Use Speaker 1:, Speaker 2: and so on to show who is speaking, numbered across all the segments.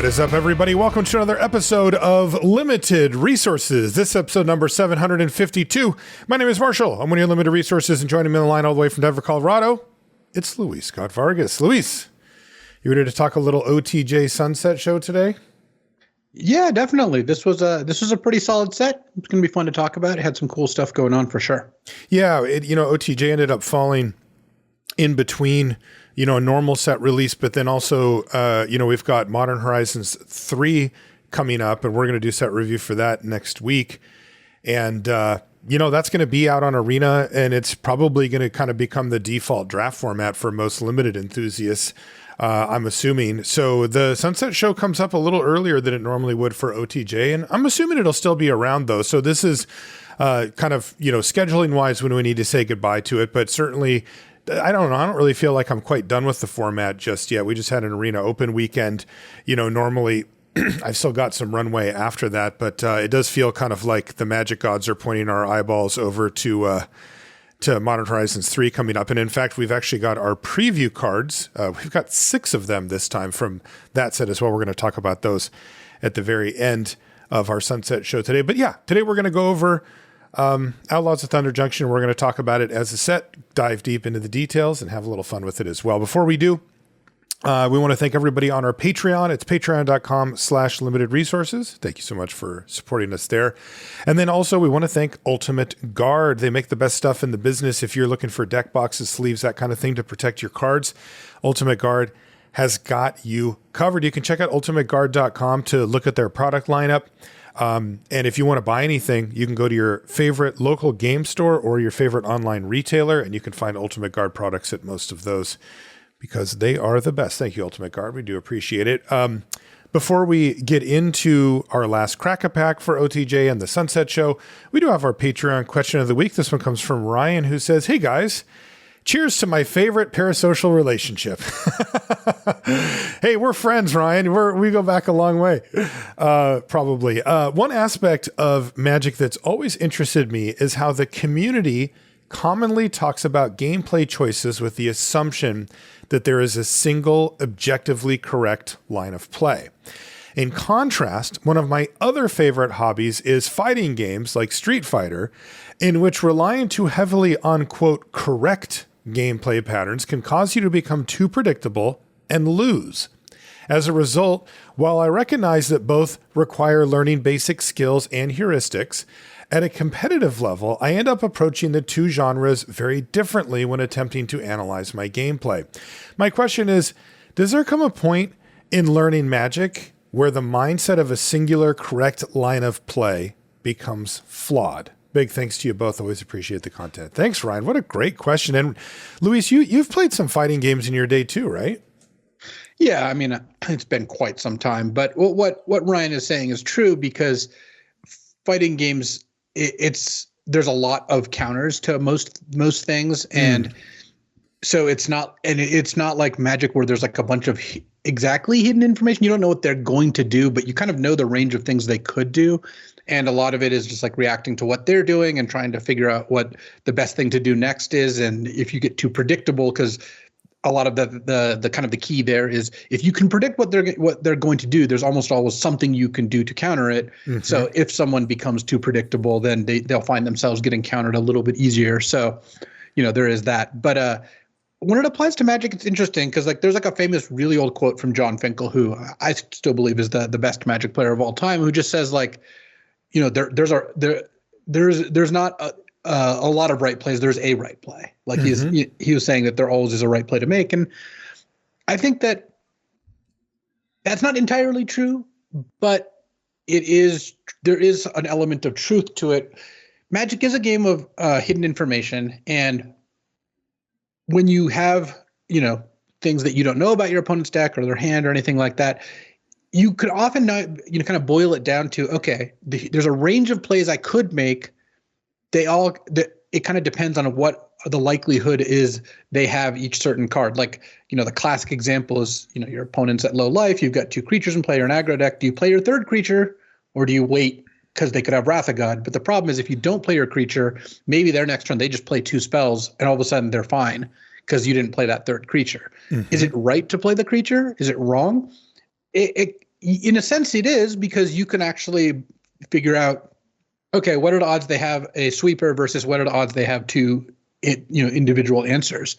Speaker 1: What is up, everybody? Welcome to another episode of Limited Resources. This episode number 752. My name is Marshall. I'm one of your Limited Resources, and joining me on the line all the way from Denver, Colorado, it's Luis Scott-Vargas. Luis, you ready to talk a little OTJ Sunset show today?
Speaker 2: Yeah, definitely. This was a pretty solid set. It's going to be fun to talk about. It had some cool stuff going on for sure.
Speaker 1: Yeah, OTJ ended up falling in between, a normal set release, but then also, we've got Modern Horizons 3 coming up, and we're going to do set review for that next week. And, that's going to be out on Arena, and it's probably going to kind of become the default draft format for most limited enthusiasts, I'm assuming. So the Sunset show comes up a little earlier than it normally would for OTJ, and I'm assuming it'll still be around, though. So this is kind of, scheduling-wise when we need to say goodbye to it, but certainly I don't know. I don't really feel like I'm quite done with the format just yet. We just had an Arena Open weekend. Normally I've still got some runway after that, but it does feel kind of like the Magic gods are pointing our eyeballs over to Modern Horizons 3 coming up. And in fact, we've actually got our preview cards. We've got 6 of them this time from that set as well. We're going to talk about those at the very end of our Sunset show today. But yeah, today we're going to go over Outlaws of Thunder Junction. We're going to talk about it as a set, dive deep into the details, and have a little fun with it as well. Before we do, we want to thank everybody on our Patreon. It's patreon.com/limited resources. Thank you so much for supporting us there. And then also we want to thank Ultimate Guard. They make the best stuff in the business. If you're looking for deck boxes, sleeves, that kind of thing to protect your cards, Ultimate Guard has got you covered. You can check out ultimateguard.com to look at their product lineup. And if you want to buy anything, you can go to your favorite local game store or your favorite online retailer, and you can find Ultimate Guard products at most of those because they are the best. Thank you, Ultimate Guard. We do appreciate it. Before we get into our last Crack-A-Pack for OTJ and the Sunset Show, we do have our Patreon question of the week. This one comes from Ryan, who says, "Hey guys, cheers to my favorite parasocial relationship." Hey, we're friends, Ryan. We go back a long way, probably. One aspect of Magic that's always interested me is how the community commonly talks about gameplay choices with the assumption that there is a single objectively correct line of play. In contrast, one of my other favorite hobbies is fighting games like Street Fighter, in which relying too heavily on, quote, correct gameplay patterns can cause you to become too predictable and lose. As a result, while I recognize that both require learning basic skills and heuristics, at a competitive level, I end up approaching the two genres very differently when attempting to analyze my gameplay. My question is, does there come a point in learning Magic where the mindset of a singular correct line of play becomes flawed? Big thanks to you both. Always appreciate the content. Thanks, Ryan. What a great question. And Luis, you've played some fighting games in your day too, right?
Speaker 2: Yeah, I mean, it's been quite some time. But what Ryan is saying is true, because fighting games, there's a lot of counters to most things, and so it's not like Magic where there's like a bunch of exactly hidden information. You don't know what they're going to do, but you kind of know the range of things they could do. And a lot of it is just like reacting to what they're doing and trying to figure out what the best thing to do next is. And if you get too predictable, because a lot of the kind of the key there is if you can predict what they're going to do, there's almost always something you can do to counter it. Mm-hmm. So if someone becomes too predictable, then they'll find themselves getting countered a little bit easier. So, there is that. But when it applies to Magic, it's interesting because like there's like a famous really old quote from John Finkel, who I still believe is the best Magic player of all time, who just says like, there's not a lot of right plays. There's a right play. Like he was saying that there always is a right play to make. And I think that that's not entirely true, but there is an element of truth to it. Magic is a game of hidden information. And when you have, things that you don't know about your opponent's deck or their hand or anything like that, you could often not, kind of boil it down to, okay, there's a range of plays I could make. It kind of depends on what the likelihood is they have each certain card. Like, the classic example is, your opponent's at low life. You've got 2 creatures in play or an aggro deck. Do you play your 3rd creature or do you wait because they could have Wrath of God? But the problem is if you don't play your creature, maybe their next turn they just play 2 spells and all of a sudden they're fine because you didn't play that 3rd creature. Mm-hmm. Is it right to play the creature? Is it wrong? in a sense it is, because you can actually figure out, okay, what are the odds they have a sweeper versus what are the odds they have two, individual answers.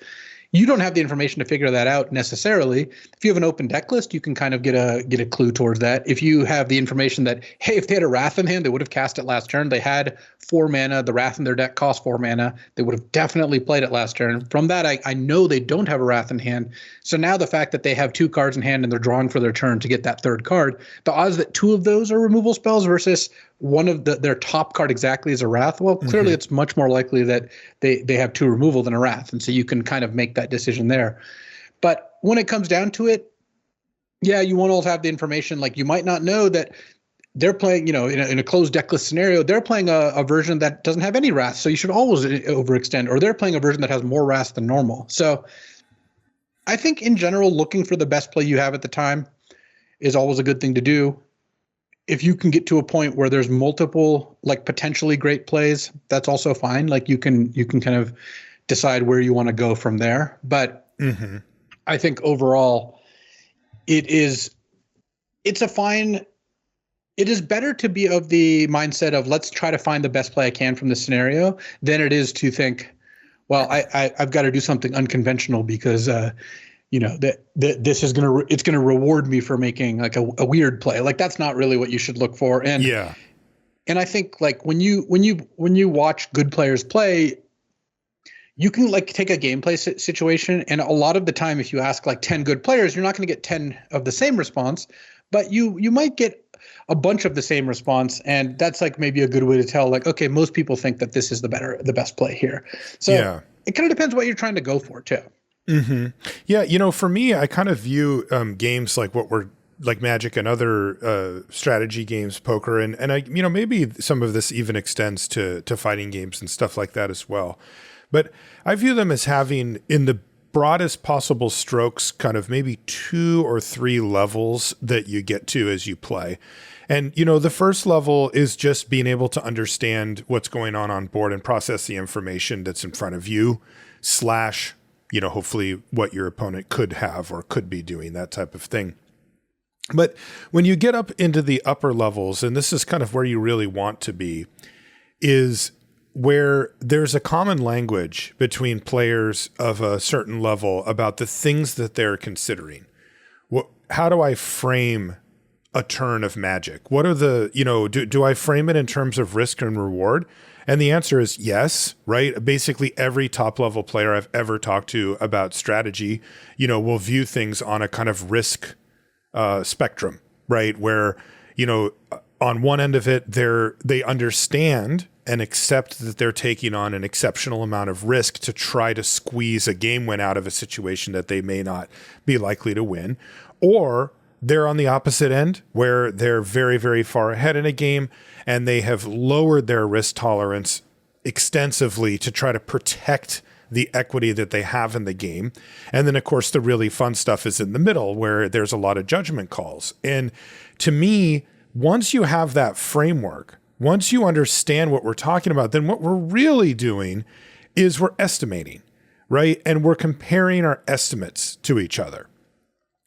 Speaker 2: You don't have the information to figure that out necessarily. If you have an open deck list, you can kind of get a clue towards that. If you have the information that, hey, if they had a Wrath in hand, they would have cast it last turn. They had 4 mana. The Wrath in their deck cost 4 mana. They would have definitely played it last turn. From that, I know they don't have a Wrath in hand. So now the fact that they have 2 cards in hand and they're drawing for their turn to get that 3rd card, the odds that 2 of those are removal spells versus one of their top card exactly is a Wrath, well, clearly it's much more likely that they have 2 removal than a Wrath. And so you can kind of make that decision there. But when it comes down to it, yeah, you won't always have the information. Like, you might not know that they're playing, in a closed deck list scenario, they're playing a version that doesn't have any Wrath. So you should always overextend, or they're playing a version that has more Wrath than normal. So I think in general, looking for the best play you have at the time is always a good thing to do. If you can get to a point where there's multiple, like, potentially great plays, that's also fine. Like, you can kind of decide where you want to go from there. But I think overall it is better to be of the mindset of, let's try to find the best play I can from this scenario, than it is to think, well, I've got to do something unconventional because that this is it's gonna reward me for making like a weird play. Like, that's not really what you should look for. And and I think, like, when you watch good players play, you can, like, take a gameplay situation, and a lot of the time, if you ask like 10 good players, you're not going to get 10 of the same response, but you might get a bunch of the same response, and that's like maybe a good way to tell, like, okay, most people think that this is the best play here. So it kind of depends what you're trying to go for too.
Speaker 1: Yeah, for me, I kind of view games like what we're like Magic and other strategy games, poker, and I, maybe some of this even extends to fighting games and stuff like that as well. But I view them as having, in the broadest possible strokes, kind of maybe 2 or 3 levels that you get to as you play. And, the first level is just being able to understand what's going on board and process the information that's in front of you, / hopefully what your opponent could have or could be doing, that type of thing. But when you get up into the upper levels, and this is kind of where you really want to be, is where there's a common language between players of a certain level about the things that they're considering. How do I frame a turn of Magic? What are the, do I frame it in terms of risk and reward? And the answer is yes, right? Basically every top level player I've ever talked to about strategy, will view things on a kind of risk spectrum, right? Where, on one end of it, they understand and accept that they're taking on an exceptional amount of risk to try to squeeze a game win out of a situation that they may not be likely to win. Or they're on the opposite end, where they're very, very far ahead in a game and they have lowered their risk tolerance extensively to try to protect the equity that they have in the game. And then, of course, the really fun stuff is in the middle, where there's a lot of judgment calls. And to me, once you have that framework, once you understand what we're talking about, then what we're really doing is we're estimating, right? And we're comparing our estimates to each other.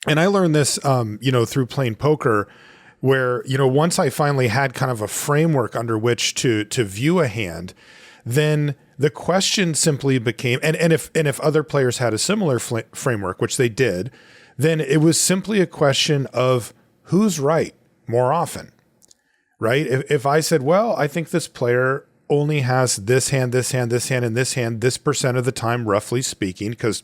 Speaker 1: And I learned this, through playing poker, where, once I finally had kind of a framework under which to view a hand, then the question simply became, and if other players had a similar framework, which they did, then it was simply a question of who's right more often, right? If I said, well, I think this player only has this hand, this hand, this hand, and this hand, this percent of the time, roughly speaking, because,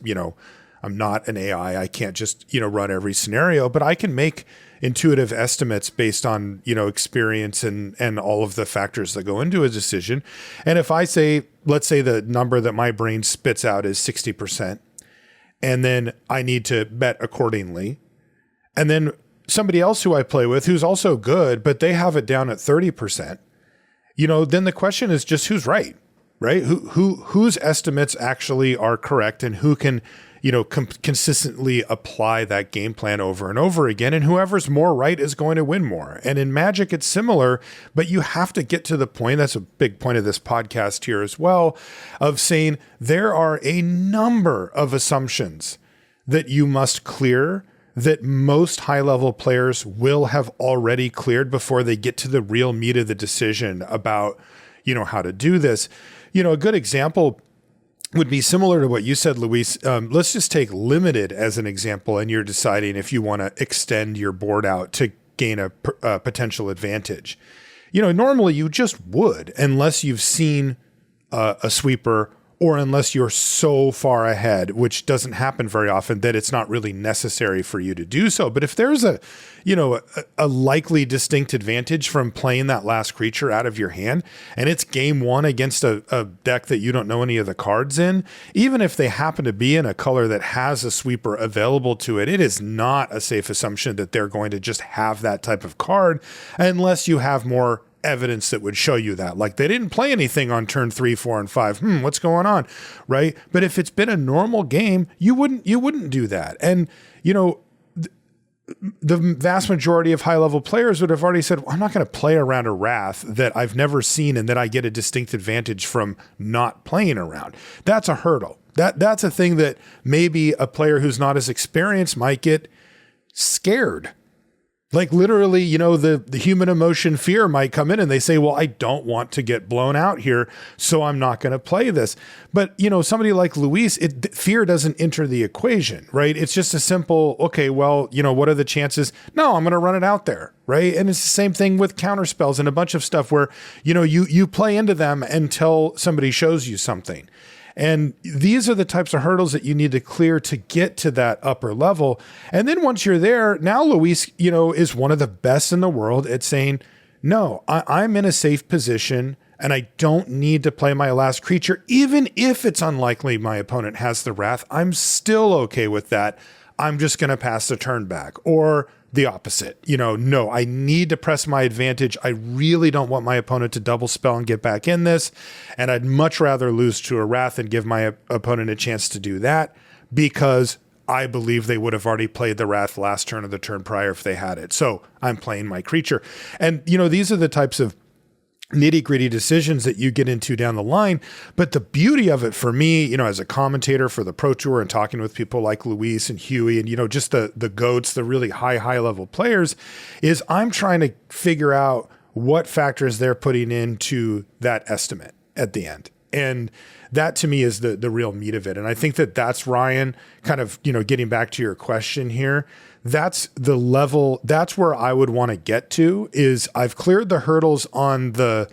Speaker 1: I'm not an AI. I can't just, run every scenario, but I can make intuitive estimates based on, experience and all of the factors that go into a decision. And if I say, let's say the number that my brain spits out is 60%, and then I need to bet accordingly. And then somebody else who I play with who's also good, but they have it down at 30%, then the question is just who's right? Whose estimates actually are correct, and who can, consistently apply that game plan over and over again. And whoever's more right is going to win more. And in Magic, it's similar, but you have to get to the point, that's a big point of this podcast here as well, of saying there are a number of assumptions that you must clear that most high-level players will have already cleared before they get to the real meat of the decision about, how to do this. A good example would be similar to what you said, Luis. Let's just take limited as an example, and you're deciding if you want to extend your board out to gain a potential advantage. Normally you just would, unless you've seen a sweeper, or unless you're so far ahead, which doesn't happen very often, that it's not really necessary for you to do so. But if there's a likely distinct advantage from playing that last creature out of your hand, and it's game one against a deck that you don't know any of the cards in, even if they happen to be in a color that has a sweeper available to it, it is not a safe assumption that they're going to just have that type of card unless you have more evidence that would show you that. Like, they didn't play anything on turn 3, 4, and 5. What's going on? Right. But if it's been a normal game, you wouldn't do that. And, the vast majority of high level players would have already said, well, I'm not going to play around a Wrath that I've never seen and that I get a distinct advantage from not playing around. That's a hurdle. That's a thing that maybe a player who's not as experienced might get scared. Like, literally, the human emotion fear might come in and they say, well, I don't want to get blown out here, so I'm not going to play this. But, somebody like Luis, fear doesn't enter the equation, right? It's just a simple, okay, well, what are the chances? No, I'm going to run it out there, right? And it's the same thing with counter spells and a bunch of stuff where, you play into them until somebody shows you something. And these are the types of hurdles that you need to clear to get to that upper level. And then once you're there, now Luis, is one of the best in the world at saying, no, I'm in a safe position and I don't need to play my last creature. Even if it's unlikely my opponent has the Wrath, I'm still okay with that. I'm just going to pass the turn back. Or the opposite, no, I need to press my advantage. I really don't want my opponent to double spell and get back in this. And I'd much rather lose to a Wrath and give my opponent a chance to do that, because I believe they would have already played the Wrath last turn or the turn prior if they had it. So I'm playing my creature. And, these are the types of nitty-gritty decisions that you get into down the line. But the beauty of it for me, as a commentator for the Pro Tour and talking with people like Luis and Huey and, just the GOATs, the really high level players, is I'm trying to figure out what factors they're putting into that estimate at the end. And that to me is the real meat of it. And I think that's Ryan, kind of, getting back to your question here. That's the level, that's where I would want to get to, is I've cleared the hurdles on the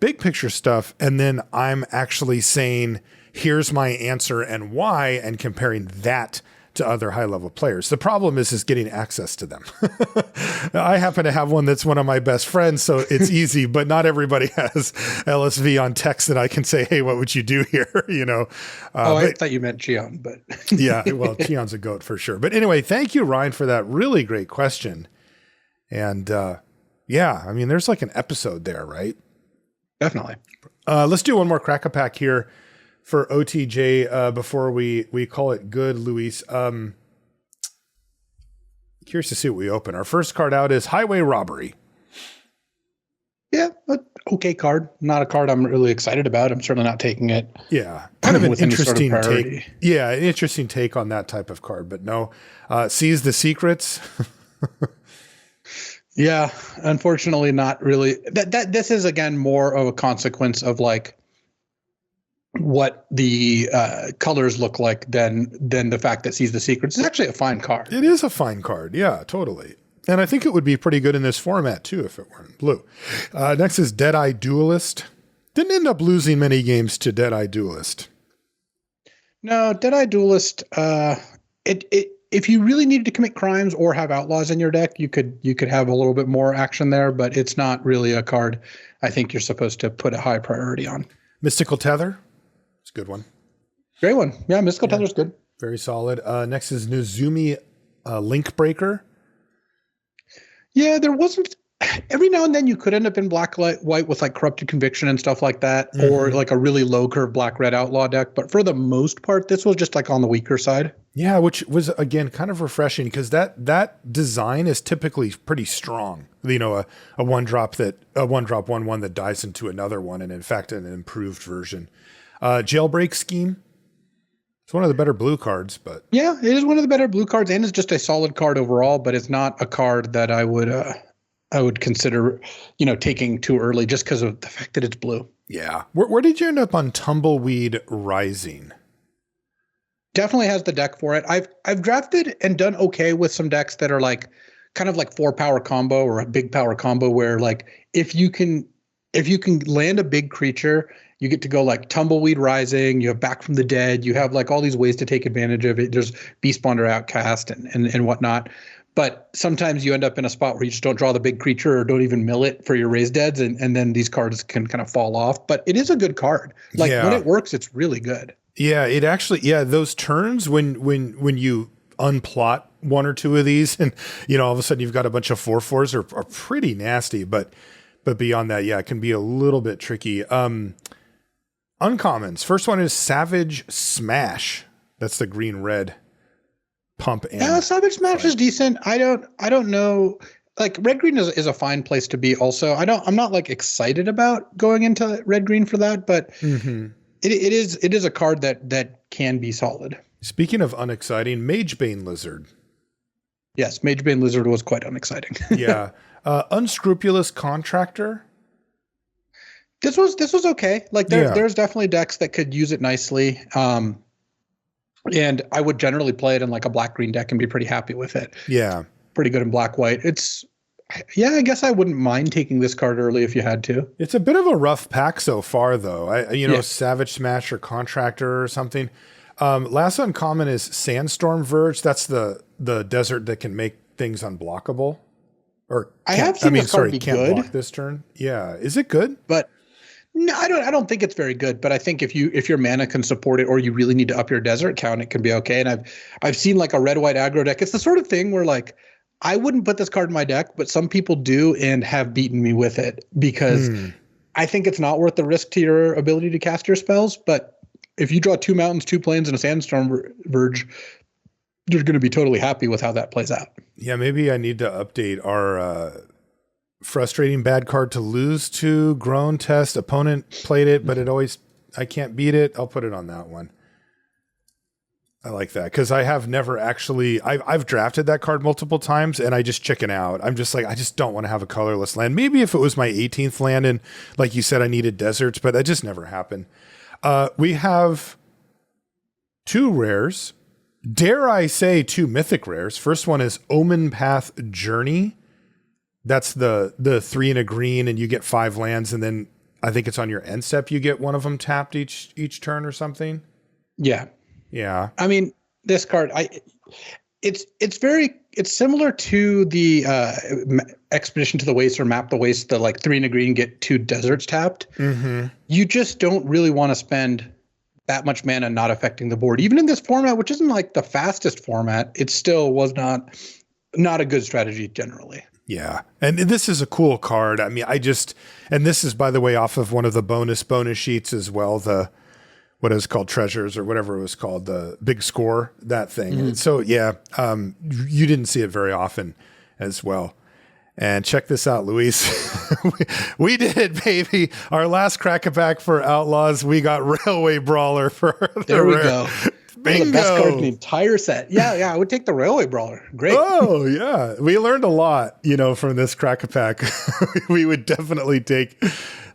Speaker 1: big picture stuff. And then I'm actually saying, here's my answer and why, and comparing that to other high level players. The problem is getting access to them. I happen to have one that's one of my best friends, so it's easy, but not everybody has LSV on text that I can say, hey, what would you do here?
Speaker 2: I thought you meant Cheon, but
Speaker 1: yeah, well, Cheon's a GOAT for sure. But anyway, thank you, Ryan, for that really great question. And there's like an episode there, right?
Speaker 2: Definitely.
Speaker 1: Let's do one more crack-a-pack here for OTJ before we call it good, Luis. Curious to see what we open. Our first card out is Highway Robbery.
Speaker 2: Yeah, okay card. Not a card I'm really excited about. I'm certainly not taking it.
Speaker 1: Yeah, kind of an interesting
Speaker 2: take.
Speaker 1: Yeah, an interesting take on that type of card. But no, Seize the Secrets.
Speaker 2: Yeah, unfortunately, not really. This is again more of a consequence of like what the colors look like than the fact that Seize the Secrets is actually a fine card.
Speaker 1: It is a fine card. Yeah, totally. And I think it would be pretty good in this format too if it weren't blue. Next is Deadeye Duelist. Didn't end up losing many games to Deadeye Duelist.
Speaker 2: No, Deadeye Duelist. If you really needed to commit crimes or have Outlaws in your deck, you could have a little bit more action there, but it's not really a card I think you're supposed to put a high priority on.
Speaker 1: Mystical Tether. It's a good one.
Speaker 2: Great one. Yeah, Mystical Tether's good.
Speaker 1: Very solid. Next is Nozumi Link Breaker.
Speaker 2: Yeah, there wasn't. Every now and then you could end up in black white with like Corrupted Conviction and stuff like that, or like a really low curve black red outlaw deck. But for the most part, this was just like on the weaker side. Yeah,
Speaker 1: which was again kind of refreshing because that design is typically pretty strong. A 1-drop 1/1 that dies into another one, and in fact an improved version. Jailbreak Scheme. It's one of the better blue cards, but
Speaker 2: Yeah, it is one of the better blue cards, and it's just a solid card overall. But it's not a card that I would consider, taking too early just because of the fact that it's blue.
Speaker 1: yeah. Where did you end up on Tumbleweed Rising?
Speaker 2: Definitely has the deck for it. I've drafted and done okay with some decks that are like kind of like 4-power combo or a big power combo where like if you can land a big creature, you get to go like Tumbleweed Rising, you have Back from the Dead, you have like all these ways to take advantage of it. There's Beastbonder Outcast and whatnot. But sometimes you end up in a spot where you just don't draw the big creature or don't even mill it for your raised deads, and then these cards can kind of fall off. But it is a good card. Like when it works, it's really good.
Speaker 1: Yeah, it actually, those turns when you unplot one or two of these and, all of a sudden you've got a bunch of 4/4s are pretty nasty, but beyond that, it can be a little bit tricky. Uncommons. First one is Savage Smash. That's the green-red pump.
Speaker 2: Yeah, Savage Smash is decent. I don't know. Like red-green is a fine place to be also. I'm not like excited about going into red-green for that, but it is a card that can be solid.
Speaker 1: Speaking of unexciting, Magebane Lizard.
Speaker 2: Yes, Magebane Lizard was quite unexciting.
Speaker 1: Yeah. Unscrupulous Contractor.
Speaker 2: This was okay. Like there's definitely decks that could use it nicely. And I would generally play it in like a black-green deck and be pretty happy with it.
Speaker 1: Yeah.
Speaker 2: Pretty good in black-white. I guess I wouldn't mind taking this card early if you had to.
Speaker 1: It's a bit of a rough pack so far, though. Savage Smash or Contractor or something. Last uncommon is Sandstorm Verge. That's the desert that can make things unblockable. Or
Speaker 2: can't good.
Speaker 1: Block this turn. Yeah, is it good?
Speaker 2: But no, I don't think it's very good. But I think if your mana can support it, or you really need to up your desert count, it can be okay. And I've seen like a red-white aggro deck. It's the sort of thing where like I wouldn't put this card in my deck, but some people do and have beaten me with it because I think it's not worth the risk to your ability to cast your spells. But if you draw 2 mountains, 2 plains, and a Sandstorm Verge, you're going to be totally happy with how that plays out.
Speaker 1: Yeah, maybe I need to update our frustrating bad card to lose to Grown Test. Opponent played it, but I can't beat it. I'll put it on that one. I like that because I have never actually, I've drafted that card multiple times and I just chicken out. I'm just like, I just don't want to have a colorless land. Maybe if it was my 18th land and like you said, I needed deserts, but that just never happened. We have 2 rares. Dare I say 2 mythic rares. First one is Omen Path Journey. That's the 3 and a green and you get 5 lands. And then I think it's on your end step. You get one of them tapped each turn or something.
Speaker 2: Yeah.
Speaker 1: Yeah.
Speaker 2: I mean, this card, it's similar to the Expedition to the Waste or Map the Waste, the like 3 and a green, get 2 deserts tapped. Mm-hmm. You just don't really want to spend that much mana not affecting the board. Even in this format, which isn't like the fastest format, it still was not a good strategy generally.
Speaker 1: Yeah. And this is a cool card. I mean, and this is, by the way, off of one of the bonus sheets as well. What is called Treasures or whatever it was called, the big score, that thing. Mm-hmm. So yeah, you didn't see it very often as well. And check this out, Luis. we did it, baby. Our last crack-a-back for Outlaws, we got Railway Brawler for
Speaker 2: there we go.
Speaker 1: Bingo.
Speaker 2: The best card in the entire set. Yeah, I would take the Railway Brawler. Great.
Speaker 1: Oh, yeah. We learned a lot, from this crack-a-pack. We would definitely take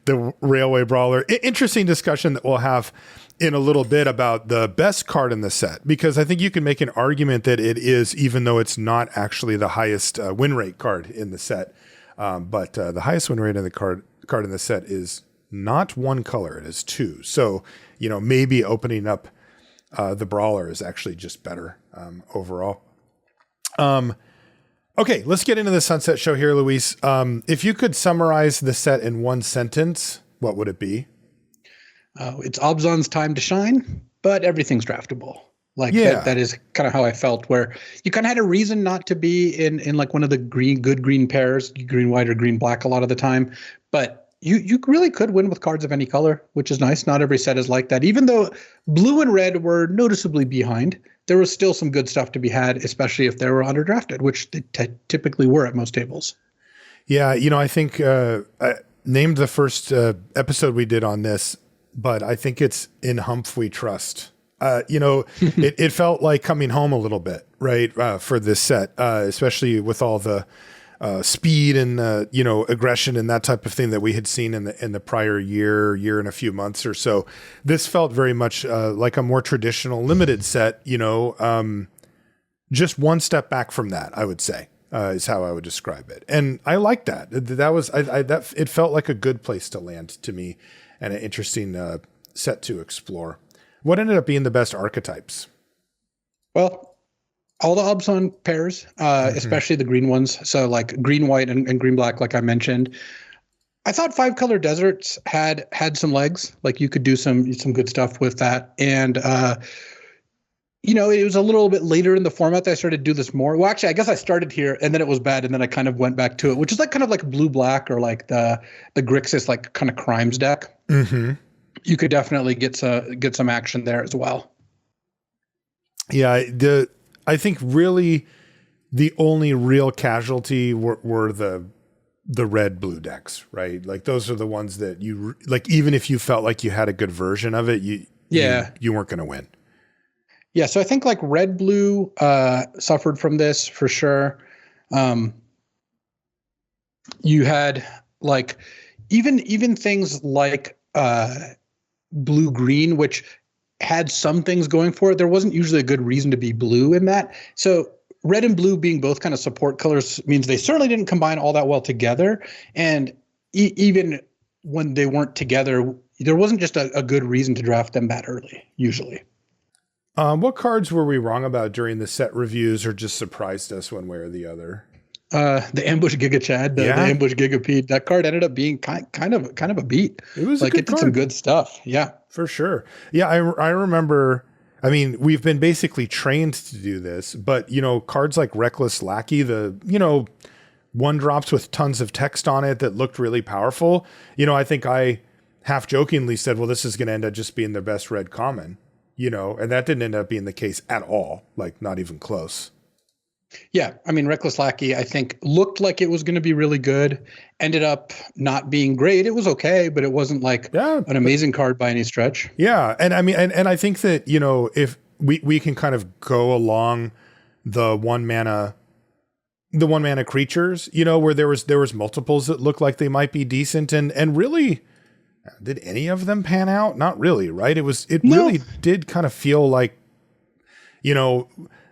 Speaker 1: the Railway Brawler. Interesting discussion that we'll have in a little bit about the best card in the set, because I think you can make an argument that it is, even though it's not actually the highest win rate card in the set. But the highest win rate in the card in the set is not 1 color, it is 2. So, maybe opening up the Brawler is actually just better overall. Okay, let's get into the Sunset Show here, Luis. If you could summarize the set in 1 sentence, what would it be?
Speaker 2: It's Obzon's time to shine, but everything's draftable. That is kind of how I felt, where you kind of had a reason not to be in like one of the good green pairs, green white or green black a lot of the time, but you really could win with cards of any color, which is nice. Not every set is like that. Even though blue and red were noticeably behind, there was still some good stuff to be had, especially if they were underdrafted, which they typically were at most tables.
Speaker 1: Yeah, I think I named the first episode we did on this, but I think it's In Humph We Trust. It felt like coming home a little bit, right? For this set, especially with all the speed and aggression and that type of thing that we had seen in the prior year and a few months or so. This felt very much like a more traditional limited set. Just one step back from that, I would say, is how I would describe it. And I like that. That was it felt like a good place to land to me, and an interesting set to explore. What ended up being the best archetypes?
Speaker 2: Well, all the Obson pairs, especially the green ones. So like green, white, and green, black, like I mentioned. I thought 5-color deserts had some legs. Like you could do some good stuff with that. And, it was a little bit later in the format that I started to do this more. Well, actually, I guess I started here and then it was bad. And then I kind of went back to it, which is like kind of like blue, black, or like the Grixis, like kind of crimes deck. Mm-hmm. You could definitely get some action there as well.
Speaker 1: Yeah. I think really the only real casualty were the red blue decks, right? Like those are the ones that you like, even if you felt like you had a good version of it, you weren't going to win.
Speaker 2: Yeah. So I think like red blue suffered from this for sure. You had like even things like blue green, which had some things going for it. There wasn't usually a good reason to be blue in that. So red and blue being both kind of support colors means they certainly didn't combine all that well together. And even when they weren't together, there wasn't just a good reason to draft them that early, usually.
Speaker 1: What cards were we wrong about during the set reviews or just surprised us one way or the other?
Speaker 2: The Ambush Giga Chad, the Ambush Gigapede, that card ended up being kind of a beat.
Speaker 1: It was
Speaker 2: like
Speaker 1: a good
Speaker 2: it did
Speaker 1: card.
Speaker 2: some good stuff. Yeah, for
Speaker 1: sure. Yeah, I remember. I mean, we've been basically trained to do this, but cards like Reckless Lackey, the 1-drops with tons of text on it that looked really powerful. I think I half jokingly said, well, this is going to end up just being the best red common, and that didn't end up being the case at all. Like not even close.
Speaker 2: Yeah. I mean, Reckless Lackey, I think looked like it was going to be really good, ended up not being great. It was okay, but it wasn't like an amazing card by any stretch.
Speaker 1: Yeah. And I mean, and I think that, if we can kind of go along the one mana creatures, where there was multiples that looked like they might be decent and really, did any of them pan out? Not really, right? Really did kind of feel like,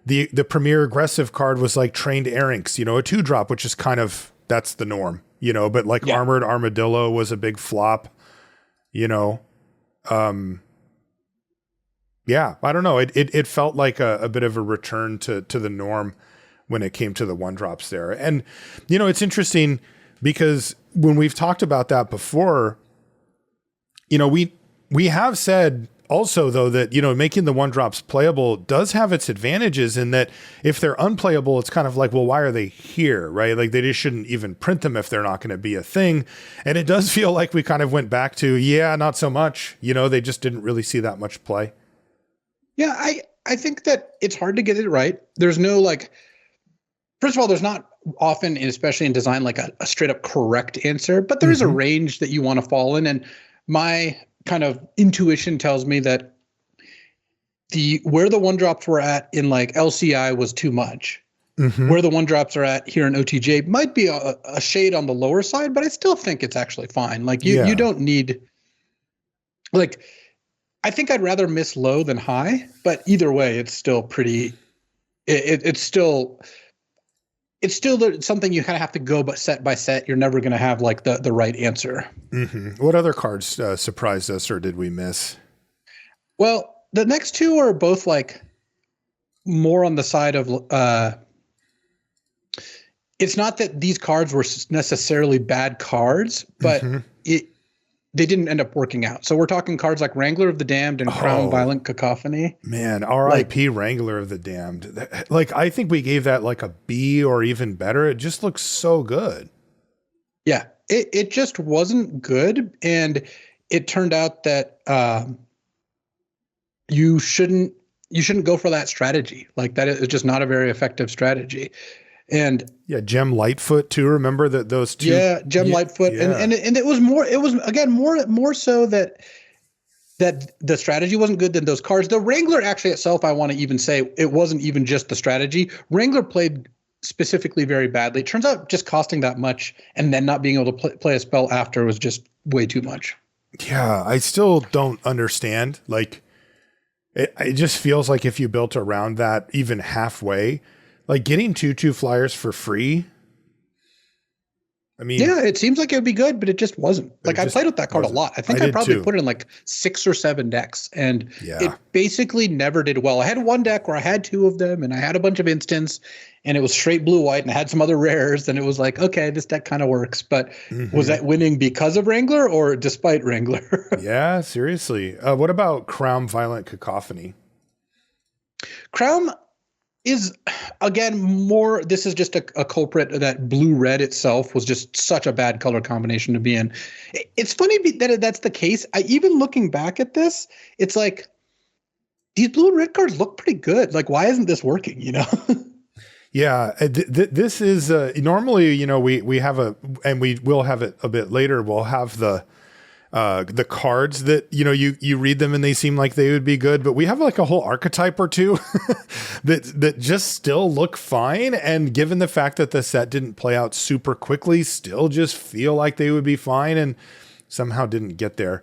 Speaker 1: the premier aggressive card was like Trained Erynx, a 2-drop, which is kind of, that's the norm, but like Armored Armadillo was a big flop, I don't know. It felt like a bit of a return to the norm when it came to the 1-drops there. And, it's interesting because when we've talked about that before, we have said also, though, that, making the 1-drops playable does have its advantages in that if they're unplayable, it's kind of like, well, why are they here, right? Like they just shouldn't even print them if they're not going to be a thing. And it does feel like we kind of went back to, not so much, they just didn't really see that much play.
Speaker 2: Yeah, I think that it's hard to get it right. There's no first of all, there's not often, and especially in design, like a straight up correct answer, but there is a range that you want to fall in. And my kind of intuition tells me that where the 1-drops were at in like LCI was too much. Where the 1-drops are at here in OTJ might be a shade on the lower side, but I still think it's actually fine. Like you don't need, like, I think I'd rather miss low than high, but either way, it's still pretty, it's still something you kind of have to go, but set by set, you're never going to have like the right answer.
Speaker 1: What other cards surprised us or did we miss?
Speaker 2: Well, the next two are both like more on the side of, it's not that these cards were necessarily bad cards, but they didn't end up working out. So we're talking cards like Wrangler of the Damned and Crown Violent Cacophony.
Speaker 1: Man, R.I.P. Wrangler of the Damned. Like, I think we gave that like a B or even better. It just looks so good.
Speaker 2: Yeah, it just wasn't good. And it turned out that you shouldn't go for that strategy. Like that is just not a very effective strategy. And
Speaker 1: Gem Lightfoot too. Remember that those two?
Speaker 2: Yeah, Gem Lightfoot, and it was more. It was again more so that that the strategy wasn't good, then those cards, the Wrangler actually itself, I want to even say it wasn't even just the strategy. Wrangler played specifically very badly. It turns out just costing that much and then not being able to play a spell after was just way too much.
Speaker 1: Yeah, I still don't understand. Like, it just feels like if you built around that even halfway, like getting 2/2 flyers for free. I mean,
Speaker 2: yeah, it seems like it would be good, but it just wasn't. Like, I played with that card a lot. I think I probably put it in like 6 or 7 decks, and it basically never did well. I had one deck where I had 2 of them, and I had a bunch of instants, and it was straight blue-white, and I had some other rares, and it was like, okay, this deck kind of works. But was that winning because of Wrangler or despite Wrangler?
Speaker 1: Yeah, seriously. What about Crown Violent Cacophony?
Speaker 2: Crown is, again, more, this is just a culprit that blue-red itself was just such a bad color combination to be in. It's funny that that's the case. Even looking back at this, it's like, these blue-red cards look pretty good. Like, why isn't this working, you know?
Speaker 1: Yeah, this is, normally, you know, we have and we will have it a bit later, we'll have the cards that, you know, you read them and they seem like they would be good, but we have like a whole archetype or two that just still look fine. And given the fact that the set didn't play out super quickly, still just feel like they would be fine and somehow didn't get there.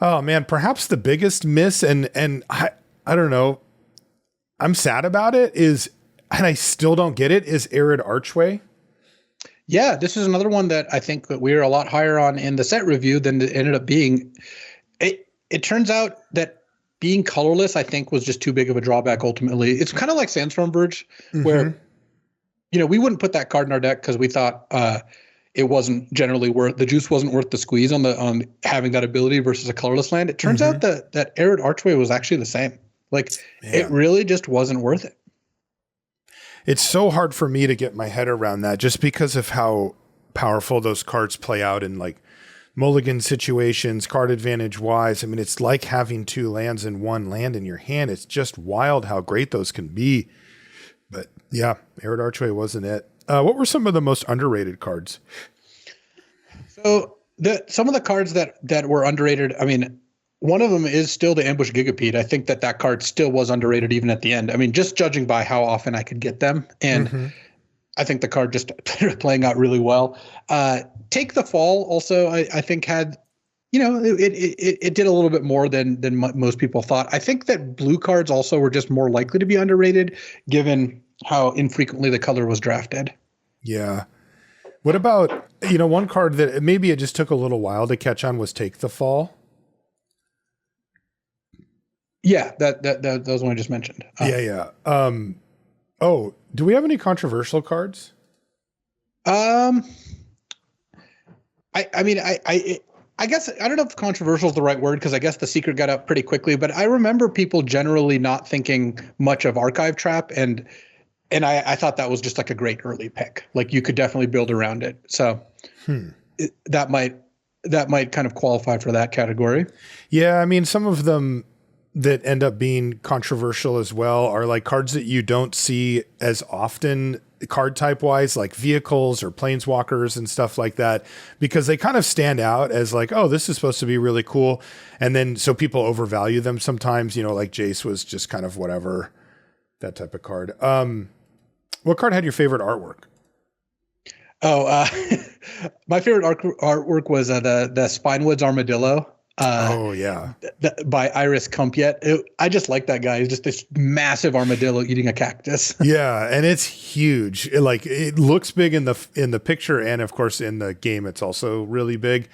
Speaker 1: Oh man, perhaps the biggest miss, and I don't know, I'm sad about it, is, and I still don't get it, is Arid Archway.
Speaker 2: Yeah, this is another one that I think that we were a lot higher on in the set review than it ended up being. It turns out that being colorless, I think, was just too big of a drawback ultimately. It's kind of like Sandstorm Verge, where, you know, we wouldn't put that card in our deck because we thought it wasn't generally worth, the juice wasn't worth the squeeze on having that ability versus a colorless land. It turns out that Arid Archway was actually the same. Like, it really just wasn't worth it.
Speaker 1: It's so hard for me to get my head around that just because of how powerful those cards play out in like mulligan situations, card advantage wise. I mean, it's like having 2 lands and 1 land in your hand. It's just wild how great those can be. But yeah, Arid Archway wasn't it. What were some of the most underrated cards?
Speaker 2: So some of the cards that were underrated, I mean, one of them is still the Ambush Gigapede. I think that card still was underrated even at the end. I mean, just judging by how often I could get them. And I think the card just playing out really well. Take the Fall also, I think had, you know, it did a little bit more than most people thought. I think that blue cards also were just more likely to be underrated given how infrequently the color was drafted.
Speaker 1: Yeah. What about, you know, one card that maybe it just took a little while to catch on was Take the Fall.
Speaker 2: Yeah, that was one I just mentioned.
Speaker 1: Yeah. Oh, do we have any controversial cards?
Speaker 2: I mean, I guess, I don't know if controversial is the right word, because I guess the secret got up pretty quickly, but I remember people generally not thinking much of Archive Trap, and I thought that was just like a great early pick. Like, you could definitely build around it. So that might kind of qualify for that category.
Speaker 1: Yeah, I mean, some of them that end up being controversial as well are like cards that you don't see as often card type wise, like vehicles or planeswalkers and stuff like that, because they kind of stand out as like, oh, this is supposed to be really cool. And then, so people overvalue them sometimes, you know, like Jace was just kind of whatever, that type of card. What card had your favorite artwork?
Speaker 2: Oh, my favorite artwork was the Spinewoods Armadillo. By Iris Kumpiet. I just like that guy. He's just this massive armadillo eating a cactus.
Speaker 1: Yeah, and it's huge. It looks big in the picture, and of course in the game, it's also really big.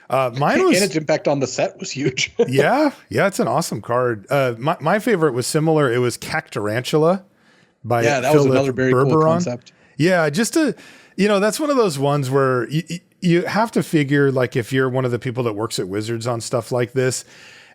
Speaker 1: Mine was,
Speaker 2: and its impact on the set was huge.
Speaker 1: yeah, it's an awesome card. My favorite was similar. It was Cactarantula by
Speaker 2: that
Speaker 1: Philip
Speaker 2: was another very
Speaker 1: Berberon.
Speaker 2: cool concept.
Speaker 1: Yeah, just to, you know, that's one of those ones where you have to figure, like, if you're one of the people that works at Wizards on stuff like this,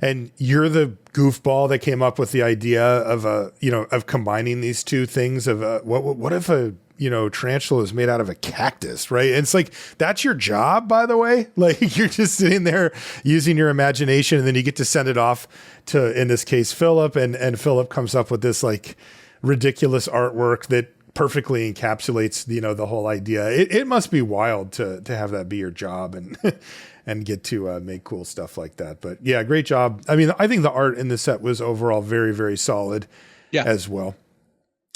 Speaker 1: and you're the goofball that came up with the idea of of combining these two things of what if a, you know, tarantula is made out of a cactus, right? And it's like, that's your job, by the way. Like, you're just sitting there using your imagination, and then you get to send it off to, in this case, Philip, and Philip comes up with this like ridiculous artwork that perfectly encapsulates, the whole idea. It must be wild to have that be your job and and get to make cool stuff like that. But yeah, great job. I mean, I think the art in the set was overall very, very solid as well.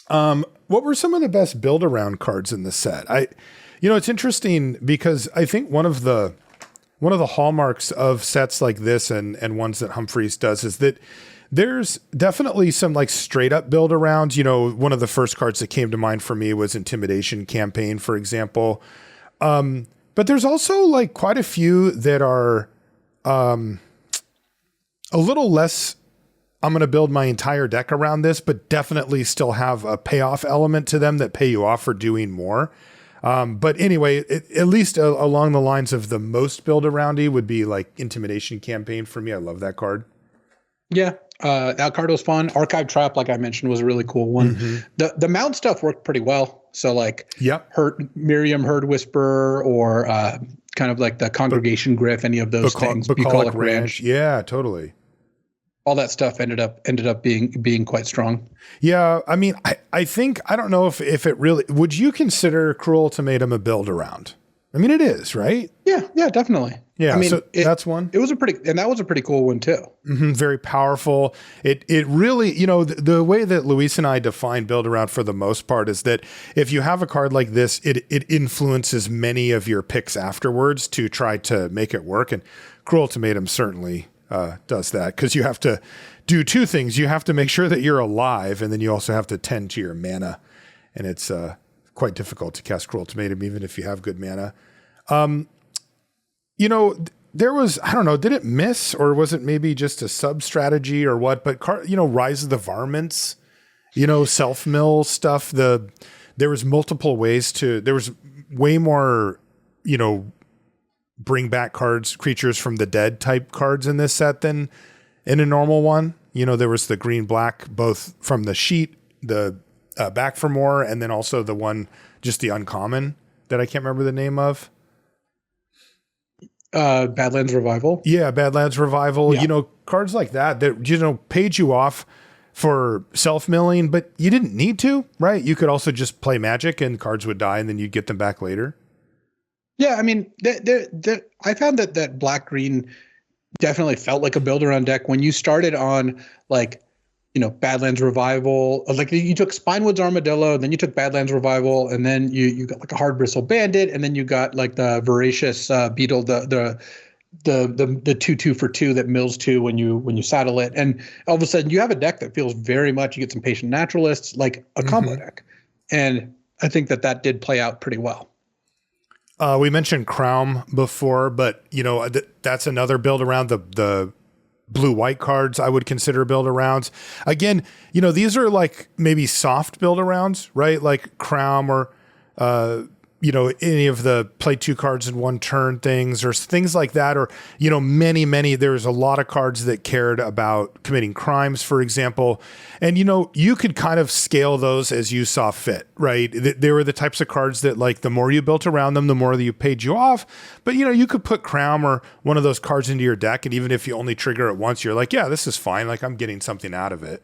Speaker 1: What were some of the best build around cards in the set? It's interesting because I think one of the hallmarks of sets like this and ones that Humphreys does is that there's definitely some like straight up build arounds. One of the first cards that came to mind for me was Intimidation Campaign, for example. But there's also like quite a few that are a little less, I'm going to build my entire deck around this, but definitely still have a payoff element to them that pay you off for doing more. But anyway, at least along the lines of the most build aroundy would be like Intimidation Campaign for me. I love that card.
Speaker 2: Yeah. That card was fun. Archive Trap, like I mentioned, was a really cool one. Mm-hmm. The mount stuff worked pretty well. So like Miriam Herd Whisperer or kind of like the Congregation Griff, any of those things.
Speaker 1: Bucolic Ranch. Yeah, totally.
Speaker 2: All that stuff ended up being quite strong.
Speaker 1: Yeah, I mean, I think, I don't know if it really, would you consider Cruel Ultimatum a build around? I mean, it is, right?
Speaker 2: Yeah, definitely.
Speaker 1: Yeah,
Speaker 2: I mean,
Speaker 1: so that's one.
Speaker 2: That was a pretty cool one too.
Speaker 1: Mm-hmm, very powerful. It really, the way that Luis and I define build around for the most part is that if you have a card like this, it influences many of your picks afterwards to try to make it work. And Cruel Ultimatum certainly does that, because you have to do two things. You have to make sure that you're alive, and then you also have to tend to your mana. And it's quite difficult to cast Cruel Ultimatum, even if you have good mana. There was, I don't know, did it miss, or was it maybe just a sub strategy or what? But Rise of the Varmints, self-mill stuff. There was multiple ways there was way more, bring back creatures from the dead type cards in this set than in a normal one. There was the green black, both from the sheet, the back for more, and then also the one, just the uncommon that I can't remember the name of.
Speaker 2: Badlands Revival.
Speaker 1: Yeah, Badlands Revival. Yeah. Cards like that paid you off for self-milling, but you didn't need to, right? You could also just play Magic and cards would die and then you'd get them back later.
Speaker 2: Yeah, I mean, I found that black-green definitely felt like a build-around deck when you started on, like, Badlands Revival. Like, you took Spinewood's Armadillo, then you took Badlands Revival, and then you got like a Hard Bristle Bandit, and then you got like the Voracious Beetle, the 2/2 for 2 that mills 2 when you saddle it, and all of a sudden you have a deck that feels very much, you get some Patient Naturalists, like a combo deck, and I think that did play out pretty well.
Speaker 1: We mentioned Crown before, but that's another build around the blue-white cards I would consider build arounds. Again, these are like maybe soft build arounds, right? Like Crown or, any of the play 2 cards in 1 turn things or things like that. Or, many, there's a lot of cards that cared about committing crimes, for example. And, you could kind of scale those as you saw fit, right? They were the types of cards that, like, the more you built around them, the more that you paid you off. But, you could put Crown or one of those cards into your deck. And even if you only trigger it once, you're like, yeah, this is fine. Like, I'm getting something out of it.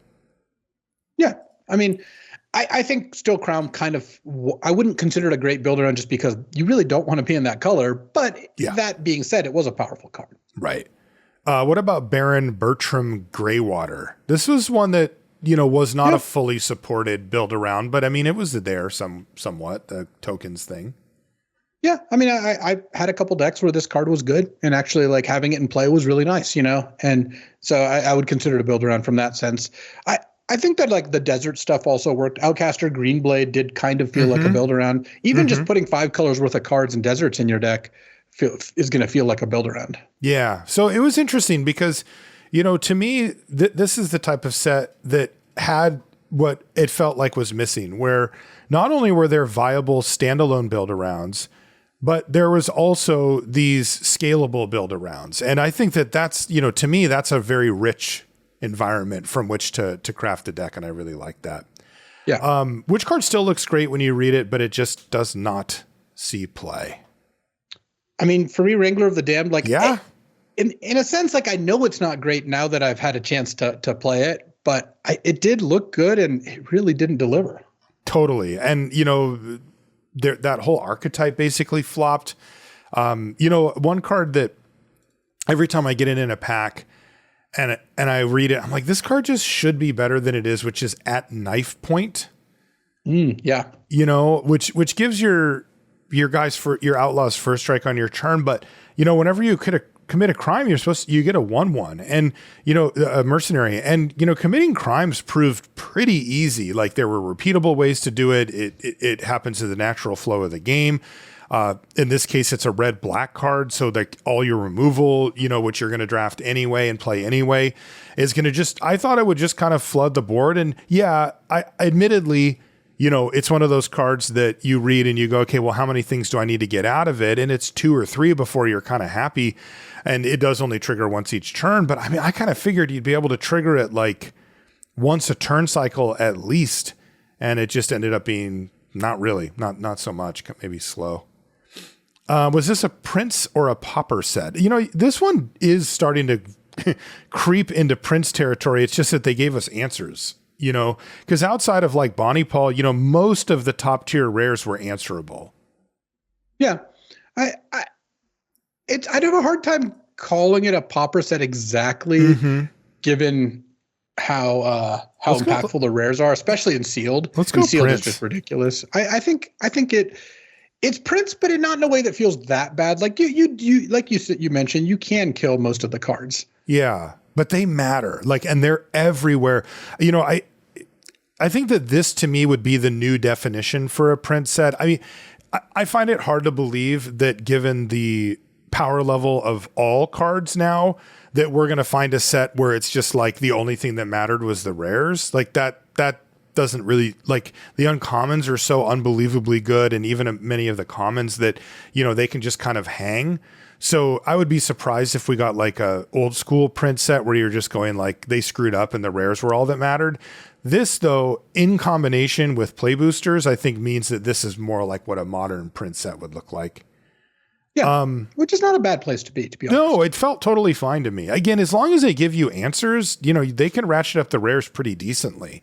Speaker 2: Yeah. I mean, I think still Crown kind of, I wouldn't consider it a great build around just because you really don't want to be in that color. But that being said, it was a powerful card.
Speaker 1: Right. What about Baron Bertram Greywater? This was one that, was not a fully supported build around, but I mean, it was there somewhat, the tokens thing.
Speaker 2: Yeah. I mean, I had a couple decks where this card was good, and actually like having it in play was really nice, and so I would consider it a build around from that sense. I think that like the desert stuff also worked. Outcaster Greenblade did kind of feel like a build around. Even just putting 5 colors worth of cards and deserts in your deck is going to feel like a build around.
Speaker 1: Yeah. So it was interesting because, to me, this is the type of set that had what it felt like was missing, where not only were there viable standalone build arounds, but there was also these scalable build arounds. And I think that's, to me, that's a very rich environment from which to craft a deck, and I really like that.
Speaker 2: Yeah.
Speaker 1: Which card still looks great when you read it, but it just does not see play.
Speaker 2: I mean, for me, Wrangler of the Damned, like,
Speaker 1: yeah,
Speaker 2: in a sense, like I know it's not great now that I've had a chance to play it, but it did look good, and it really didn't deliver.
Speaker 1: Totally. And, that whole archetype basically flopped. One card that every time I get it in a pack and I read it, I'm like, this card just should be better than it is, which is At Knife Point.
Speaker 2: Yeah.
Speaker 1: Which gives your guys for your outlaws first strike on your turn. But, whenever you commit a crime, you get a 1/1 and, a mercenary, and, committing crimes proved pretty easy. Like, there were repeatable ways to do it. It happens in the natural flow of the game. In this case, it's a red-black card. So that all your removal, which you're going to draft anyway and play anyway, is going to I thought it would just kind of flood the board. And yeah, I admittedly, it's one of those cards that you read and you go, okay, well, how many things do I need to get out of it? And it's 2 or 3 before you're kind of happy. And it does only trigger once each turn. But I mean, I kind of figured you'd be able to trigger it like once a turn cycle at least. And it just ended up being not really, not so much, maybe slow. Was this a Prince or a Pauper set? This one is starting to creep into Prince territory. It's just that they gave us answers. Because outside of like Bonnie Paul, most of the top tier rares were answerable. Yeah.
Speaker 2: I'd have a hard time calling it a Pauper set exactly, given how impactful the rares are, especially in sealed.
Speaker 1: Let's go
Speaker 2: Sealed
Speaker 1: Prince.
Speaker 2: Is just ridiculous. I think it's Prince, but not in a way that feels that bad. Like you like you mentioned, you can kill most of the cards.
Speaker 1: Yeah. But they matter, and they're everywhere. I think that this to me would be the new definition for a Prince set. I mean, I find it hard to believe that given the power level of all cards now, that we're going to find a set where it's just like the only thing that mattered was the rares. Like that doesn't really, like, the uncommons are so unbelievably good. And even many of the commons that, they can just kind of hang. So I would be surprised if we got like a old school Prince set where you're just going like they screwed up and the rares were all that mattered. This, though, in combination with play boosters, I think means that this is more like what a modern Prince set would look like.
Speaker 2: Yeah, which is not a bad place to be honest.
Speaker 1: No, it felt totally fine to me. Again, as long as they give you answers, they can ratchet up the rares pretty decently.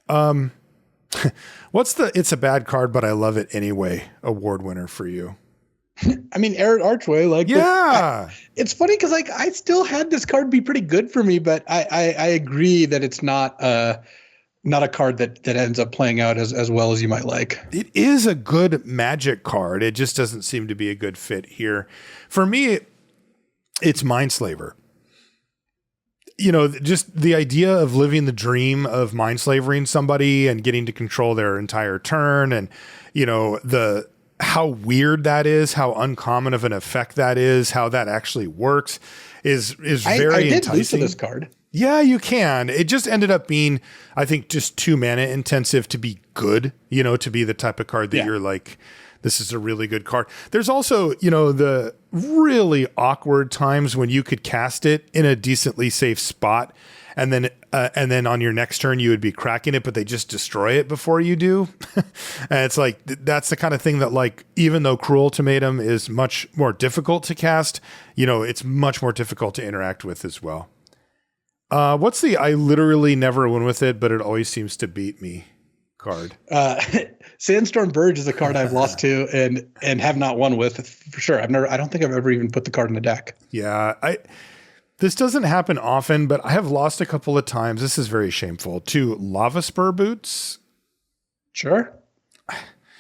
Speaker 1: What's the It's a Bad Card, but I Love It Anyway award winner for you?
Speaker 2: I mean, Arid Archway,
Speaker 1: yeah.
Speaker 2: It's funny because I still had this card be pretty good for me, but I agree that it's not a card that ends up playing out as well as you might like.
Speaker 1: It is a good Magic card. It just doesn't seem to be a good fit here. For me, it's Mindslaver. Just the idea of living the dream of mindslavering somebody and getting to control their entire turn, and how weird that is, how uncommon of an effect that is, how that actually works is very enticing. I did lose to
Speaker 2: this card.
Speaker 1: Yeah, you can. It just ended up being, I think, just 2 mana intensive to be good, to be the type of card that you're like, this is a really good card. There's also, the really awkward times when you could cast it in a decently safe spot, and then on your next turn you would be cracking it, but they just destroy it before you do. And it's like, that's the kind of thing that, like, even though Cruel Ultimatum is much more difficult to cast, it's much more difficult to interact with as well. What's the I literally never win with it, but it always seems to beat me card?
Speaker 2: Sandstorm Verge is a card I've lost to and have not won with for sure. I don't think I've ever even put the card in the deck.
Speaker 1: Yeah, this doesn't happen often, but I have lost a couple of times. This is very shameful to Lava Spur Boots.
Speaker 2: Sure.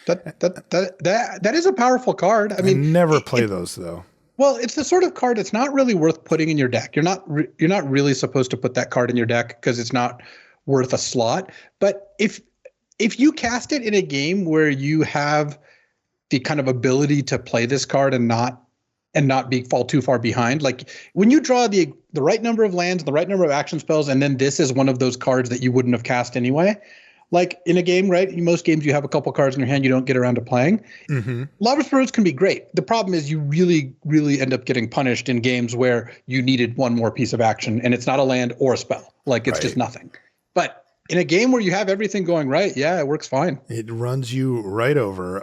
Speaker 2: That is a powerful card. I mean,
Speaker 1: never play those though.
Speaker 2: Well, it's the sort of card it's not really worth putting in your deck. You're not really supposed to put that card in your deck because it's not worth a slot. But if you cast it in a game where you have the kind of ability to play this card and not fall too far behind, like when you draw the right number of lands, the right number of action spells, and then this is one of those cards that you wouldn't have cast anyway. Like in a game, right? In most games, you have a couple cards in your hand you don't get around to playing. Mm-hmm. Lava Spurs can be great. The problem is you really, really end up getting punished in games where you needed one more piece of action, and it's not a land or a spell. Like it's just nothing. But in a game where you have everything going right, yeah, it works fine.
Speaker 1: It runs you right over.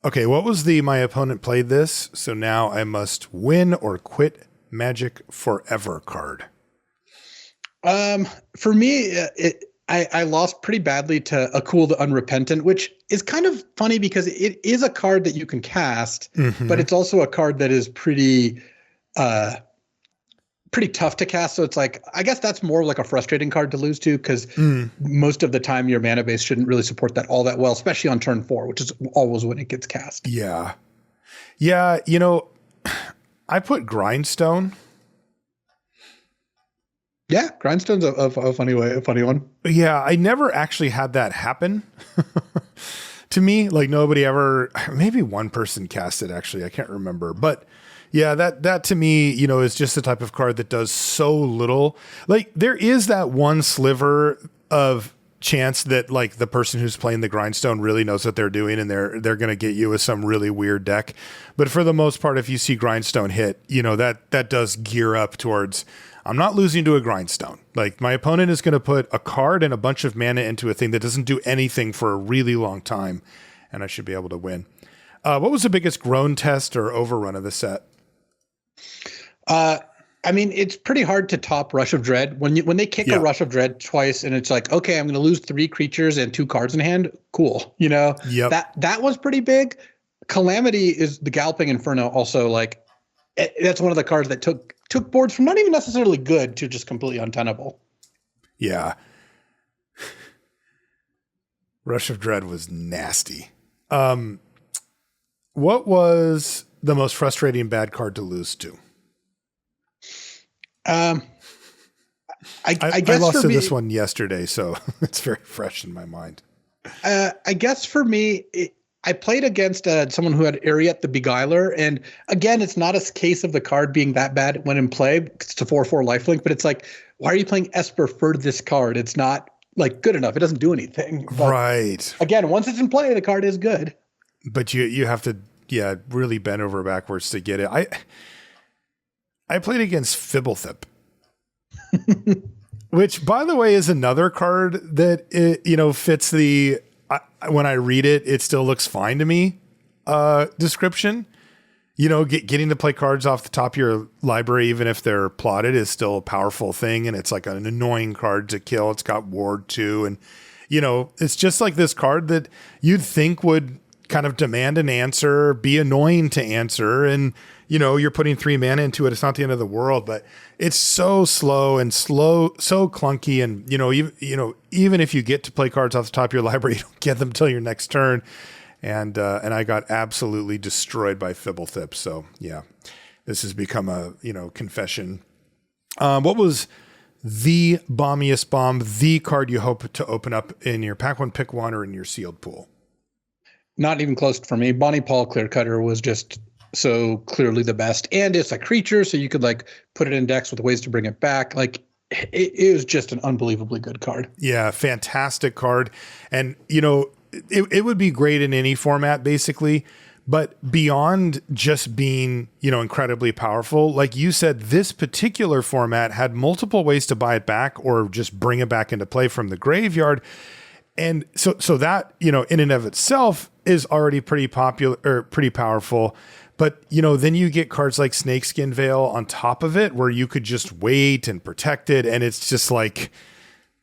Speaker 1: Okay, what was my opponent played this, so now I must win or quit Magic forever card?
Speaker 2: For me, I lost pretty badly to A Cool the Unrepentant, which is kind of funny because it is a card that you can cast, but it's also a card that is pretty tough to cast. So it's like, I guess that's more like a frustrating card to lose to, because most of the time your mana base shouldn't really support that all that well, especially on turn 4, which is always when it gets cast.
Speaker 1: Yeah. I put Grindstone.
Speaker 2: Yeah, Grindstone's a funny one.
Speaker 1: Yeah, I never actually had that happen to me. Like nobody ever, maybe one person cast it actually. I can't remember. But yeah, that to me, is just the type of card that does so little. Like there is that one sliver of chance that like the person who's playing the Grindstone really knows what they're doing and they're going to get you with some really weird deck. But for the most part, if you see Grindstone hit, that does gear up towards, I'm not losing to a Grindstone. Like my opponent is going to put a card and a bunch of mana into a thing that doesn't do anything for a really long time, and I should be able to win. What was the biggest groan test or overrun of the set?
Speaker 2: I mean, it's pretty hard to top Rush of Dread. When they kick a Rush of Dread twice and it's like, okay, I'm going to lose 3 creatures and 2 cards in hand. Cool. That was pretty big. Calamity is the Galloping Inferno. Also, like that's one of the cards that took boards from not even necessarily good to just completely untenable.
Speaker 1: Yeah. Rush of Dread was nasty. What was the most frustrating bad card to lose to? I guess I lost to this one yesterday, so it's very fresh in my mind.
Speaker 2: I guess for me, I played against someone who had Ariette the Beguiler, and again, it's not a case of the card being that bad when in play. It's a 4/4 lifelink, but it's like, why are you playing Esper for this card? It's not like good enough. It doesn't do anything. But
Speaker 1: right.
Speaker 2: Again, once it's in play, the card is good.
Speaker 1: But you have to really bend over backwards to get it. I played against Fibblethip. Which, by the way, is another card that fits the when I read it, it still looks fine to me. Description, getting to play cards off the top of your library, even if they're plotted, is still a powerful thing, and it's like an annoying card to kill. It's got ward too, and it's just like this card that you'd think would kind of demand an answer, be annoying to answer, and you're putting 3 mana into it. It's not the end of the world, but it's so so clunky. And, even if you get to play cards off the top of your library, you don't get them till your next turn. And I got absolutely destroyed by Fibblethip. So yeah, this has become a, confession. What was the bombiest bomb, the card you hope to open up in your pack one, pick one, or in your sealed pool?
Speaker 2: Not even close for me. Bonnie Paul Clear Cutter was just so clearly the best, and it's a creature, so you could like put it in decks with ways to bring it back. Like it was just an unbelievably good card. Yeah,
Speaker 1: fantastic card, and it would be great in any format basically. But beyond just being incredibly powerful, like you said, this particular format had multiple ways to buy it back or just bring it back into play from the graveyard. And so that, in and of itself is already pretty popular or pretty powerful. But, then you get cards like Snakeskin Veil on top of it where you could just wait and protect it. And it's just like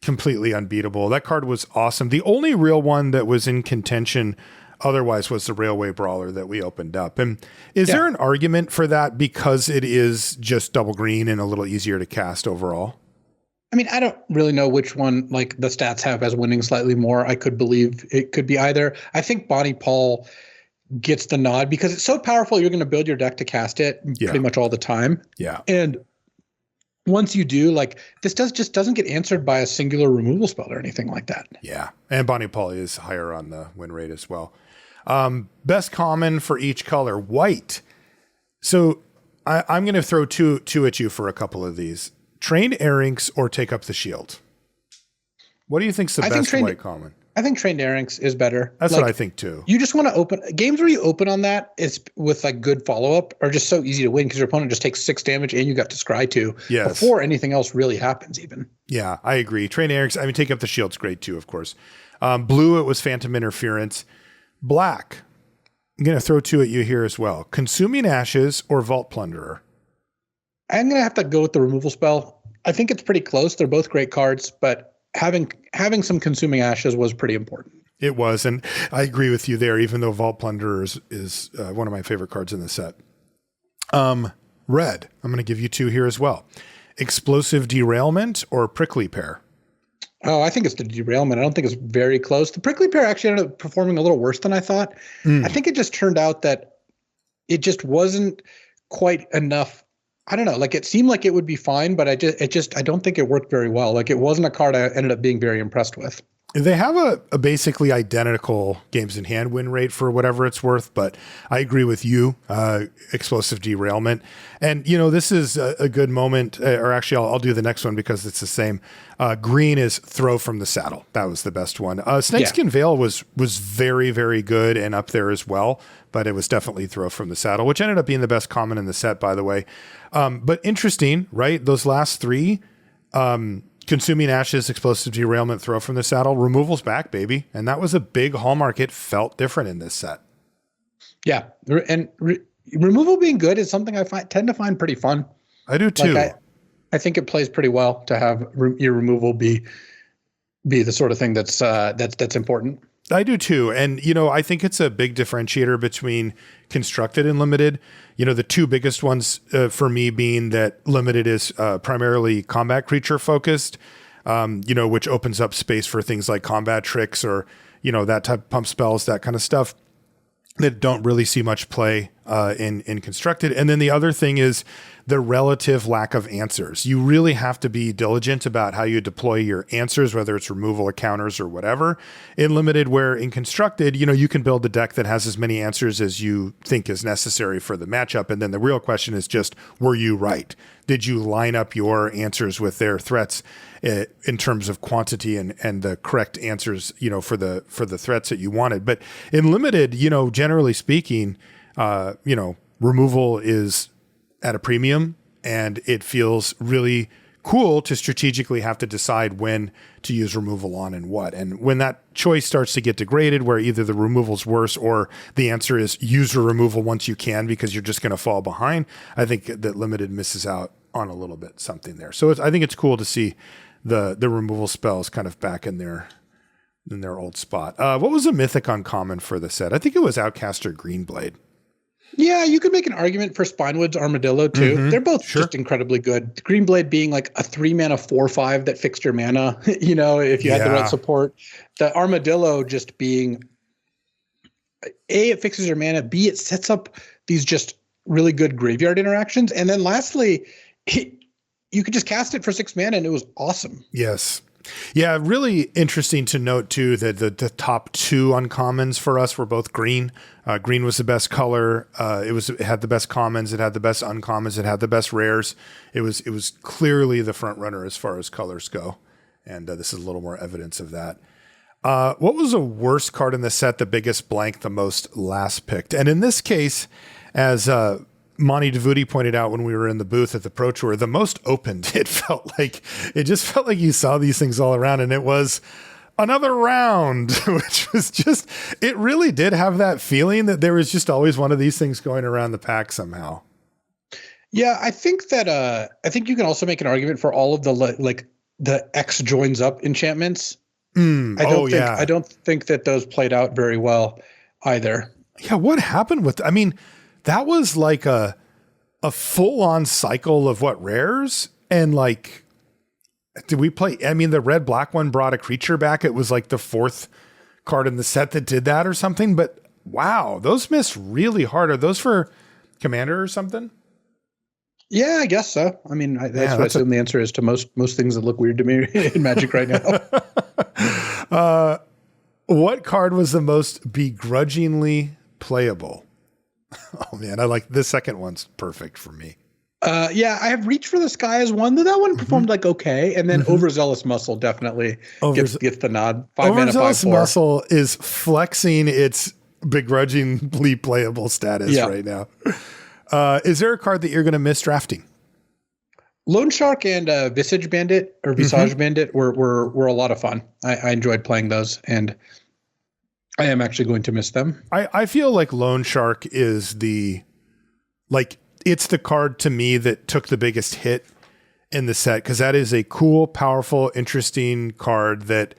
Speaker 1: completely unbeatable. That card was awesome. The only real one that was in contention otherwise was the Railway Brawler that we opened up. And is there an argument for that because it is just double green and a little easier to cast overall?
Speaker 2: I mean, I don't really know which one, like the stats have as winning slightly more. I could believe it could be either. I think Bonnie Paul gets the nod because it's so powerful. You're going to build your deck to cast it pretty much all the time.
Speaker 1: Yeah.
Speaker 2: And once you do, like this just doesn't get answered by a singular removal spell or anything like that.
Speaker 1: Yeah. And Bonnie Paul is higher on the win rate as well. Best common for each color, white. So I'm going to throw two at you for a couple of these. Trained Arinx or Take Up the Shield? What do you think's the best white common?
Speaker 2: I think Trained Arinx is better.
Speaker 1: That's what I think too.
Speaker 2: You just want to open games where you open on that is with like good follow-up are just so easy to win because your opponent just takes 6 damage and you got to scry 2 before anything else really happens even.
Speaker 1: Yeah, I agree. Trained Arinx, Take Up the Shield's great too, of course. Blue, it was Phantom Interference. Black, I'm going to throw 2 at you here as well. Consuming Ashes or Vault Plunderer?
Speaker 2: I'm going to have to go with the removal spell. I think it's pretty close. They're both great cards, but having some consuming ashes was pretty important.
Speaker 1: It was, and I agree with you there, even though Vault Plunderer is one of my favorite cards in the set. Red, I'm going to give you two here as well. Explosive Derailment or Prickly Pear?
Speaker 2: Oh, I think it's the Derailment. I don't think it's very close. The Prickly Pear actually ended up performing a little worse than I thought. I think it just turned out that it just wasn't quite enough. I don't know. Like, it seemed like it would be fine, but I don't think it worked very well. Like, it wasn't a card I ended up being very impressed with.
Speaker 1: They have a basically identical games in hand win rate for whatever it's worth, but I agree with you. Explosive Derailment. And, this is a good moment, or actually I'll do the next one because it's the same. Green is Throw from the Saddle. That was the best one. Snakeskin Veil was very, very good and up there as well, but it was definitely Throw from the Saddle, which ended up being the best common in the set, by the way. But interesting, right? Those last three, Consuming Ashes, Explosive Derailment, Throw from the Saddle, removal's back, baby. And that was a big hallmark. It felt different in this set.
Speaker 2: Yeah. And removal being good is something I tend to find pretty fun.
Speaker 1: I do too.
Speaker 2: Like I think it plays pretty well to have your removal be the sort of thing that's important.
Speaker 1: I do too. And, I think it's a big differentiator between constructed and limited. The two biggest ones for me being that limited is primarily combat creature focused, which opens up space for things like combat tricks or, that type of pump spells, that kind of stuff that don't really see much play in constructed. And then the other thing is the relative lack of answers. You really have to be diligent about how you deploy your answers, whether it's removal or counters or whatever. In limited, where in constructed, you can build a deck that has as many answers as you think is necessary for the matchup. And then the real question is just, were you right? Did you line up your answers with their threats in terms of quantity and the correct answers, for the threats that you wanted? But in limited, generally speaking, removal is at a premium, and it feels really cool to strategically have to decide when to use removal on and what. And when that choice starts to get degraded, where either the removal's worse or the answer is use your removal once you can because you're just going to fall behind, I think that limited misses out on a little bit something there. So I think it's cool to see the removal spells kind of back in their old spot. What was a mythic uncommon for the set? I think it was Outcaster Greenblade.
Speaker 2: Yeah, you could make an argument for Spinewood's Armadillo too. Mm-hmm. They're both just incredibly good. Greenblade being like a 3-mana 4/5 that fixed your mana, if you had the right support. The Armadillo just being A, it fixes your mana, B, it sets up these just really good graveyard interactions. And then lastly, you could just cast it for 6 mana and it was awesome.
Speaker 1: Yes. Yeah, really interesting to note too that the top two uncommons for us were both green. Green was the best color. It had the best commons. It had the best uncommons. It had the best rares. It was clearly the front runner as far as colors go, and this is a little more evidence of that. What was the worst card in the set? The biggest blank, the most last picked, and in this case, as Monty DeVuti pointed out when we were in the booth at the Pro Tour, the most opened. It just felt like you saw these things all around, and it was another round, which was just, it really did have that feeling that there was just always one of these things going around the pack somehow.
Speaker 2: Yeah, I think you can also make an argument for all of the X joins up enchantments. I don't think that those played out very well either.
Speaker 1: Yeah, what happened with? I mean, that was like a full-on cycle of rares, and did we play? I mean, the red-black one brought a creature back. It was like the 4th card in the set that did that or something. But wow, those missed really hard. Are those for Commander or something?
Speaker 2: Yeah, I guess so. I mean, that's what I assume the answer is to most things that look weird to me in Magic right
Speaker 1: now. What card was the most begrudgingly playable? Oh man, I like this second one's perfect for me.
Speaker 2: Yeah, I have Reach for the Sky as one. That one performed okay, and then Overzealous Muscle definitely gets the nod. 5 mana, 5/4.
Speaker 1: Overzealous Muscle is flexing its begrudgingly playable status right now. Is there a card that you're going to miss drafting?
Speaker 2: Loan Shark and Visage Bandit or Visage Bandit were a lot of fun. I enjoyed playing those, and I am actually going to miss them.
Speaker 1: I feel like Loan Shark is it's the card to me that took the biggest hit in the set, because that is a cool, powerful, interesting card that,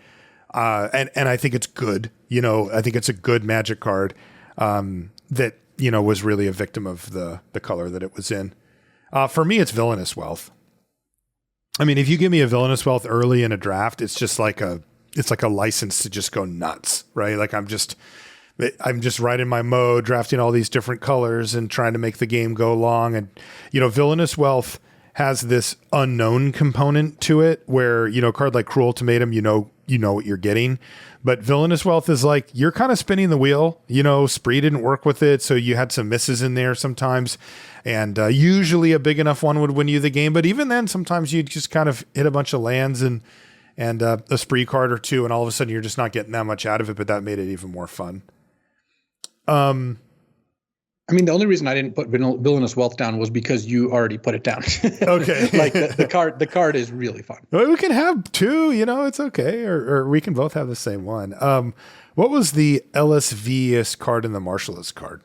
Speaker 1: and I think it's good. I think it's a good Magic card that was really a victim of the color that it was in. For me, it's Villainous Wealth. I mean, if you give me a Villainous Wealth early in a draft, it's just like a license to just go nuts, right? Like I'm just right in my mode, drafting all these different colors and trying to make the game go long. And, Villainous Wealth has this unknown component to it where, a card like Cruel Ultimatum, you know what you're getting. But Villainous Wealth is like, you're kind of spinning the wheel. Spree didn't work with it, so you had some misses in there sometimes. And usually a big enough one would win you the game. But even then, sometimes you just kind of hit a bunch of lands and a Spree card or two, and all of a sudden you're just not getting that much out of it, but that made it even more fun.
Speaker 2: I mean, the only reason I didn't put Villainous Wealth down was because you already put it down.
Speaker 1: Okay.
Speaker 2: Like the card is really fun.
Speaker 1: Well, we can have two, it's okay. Or we can both have the same one. What was the LSV-est card in the Martialist card?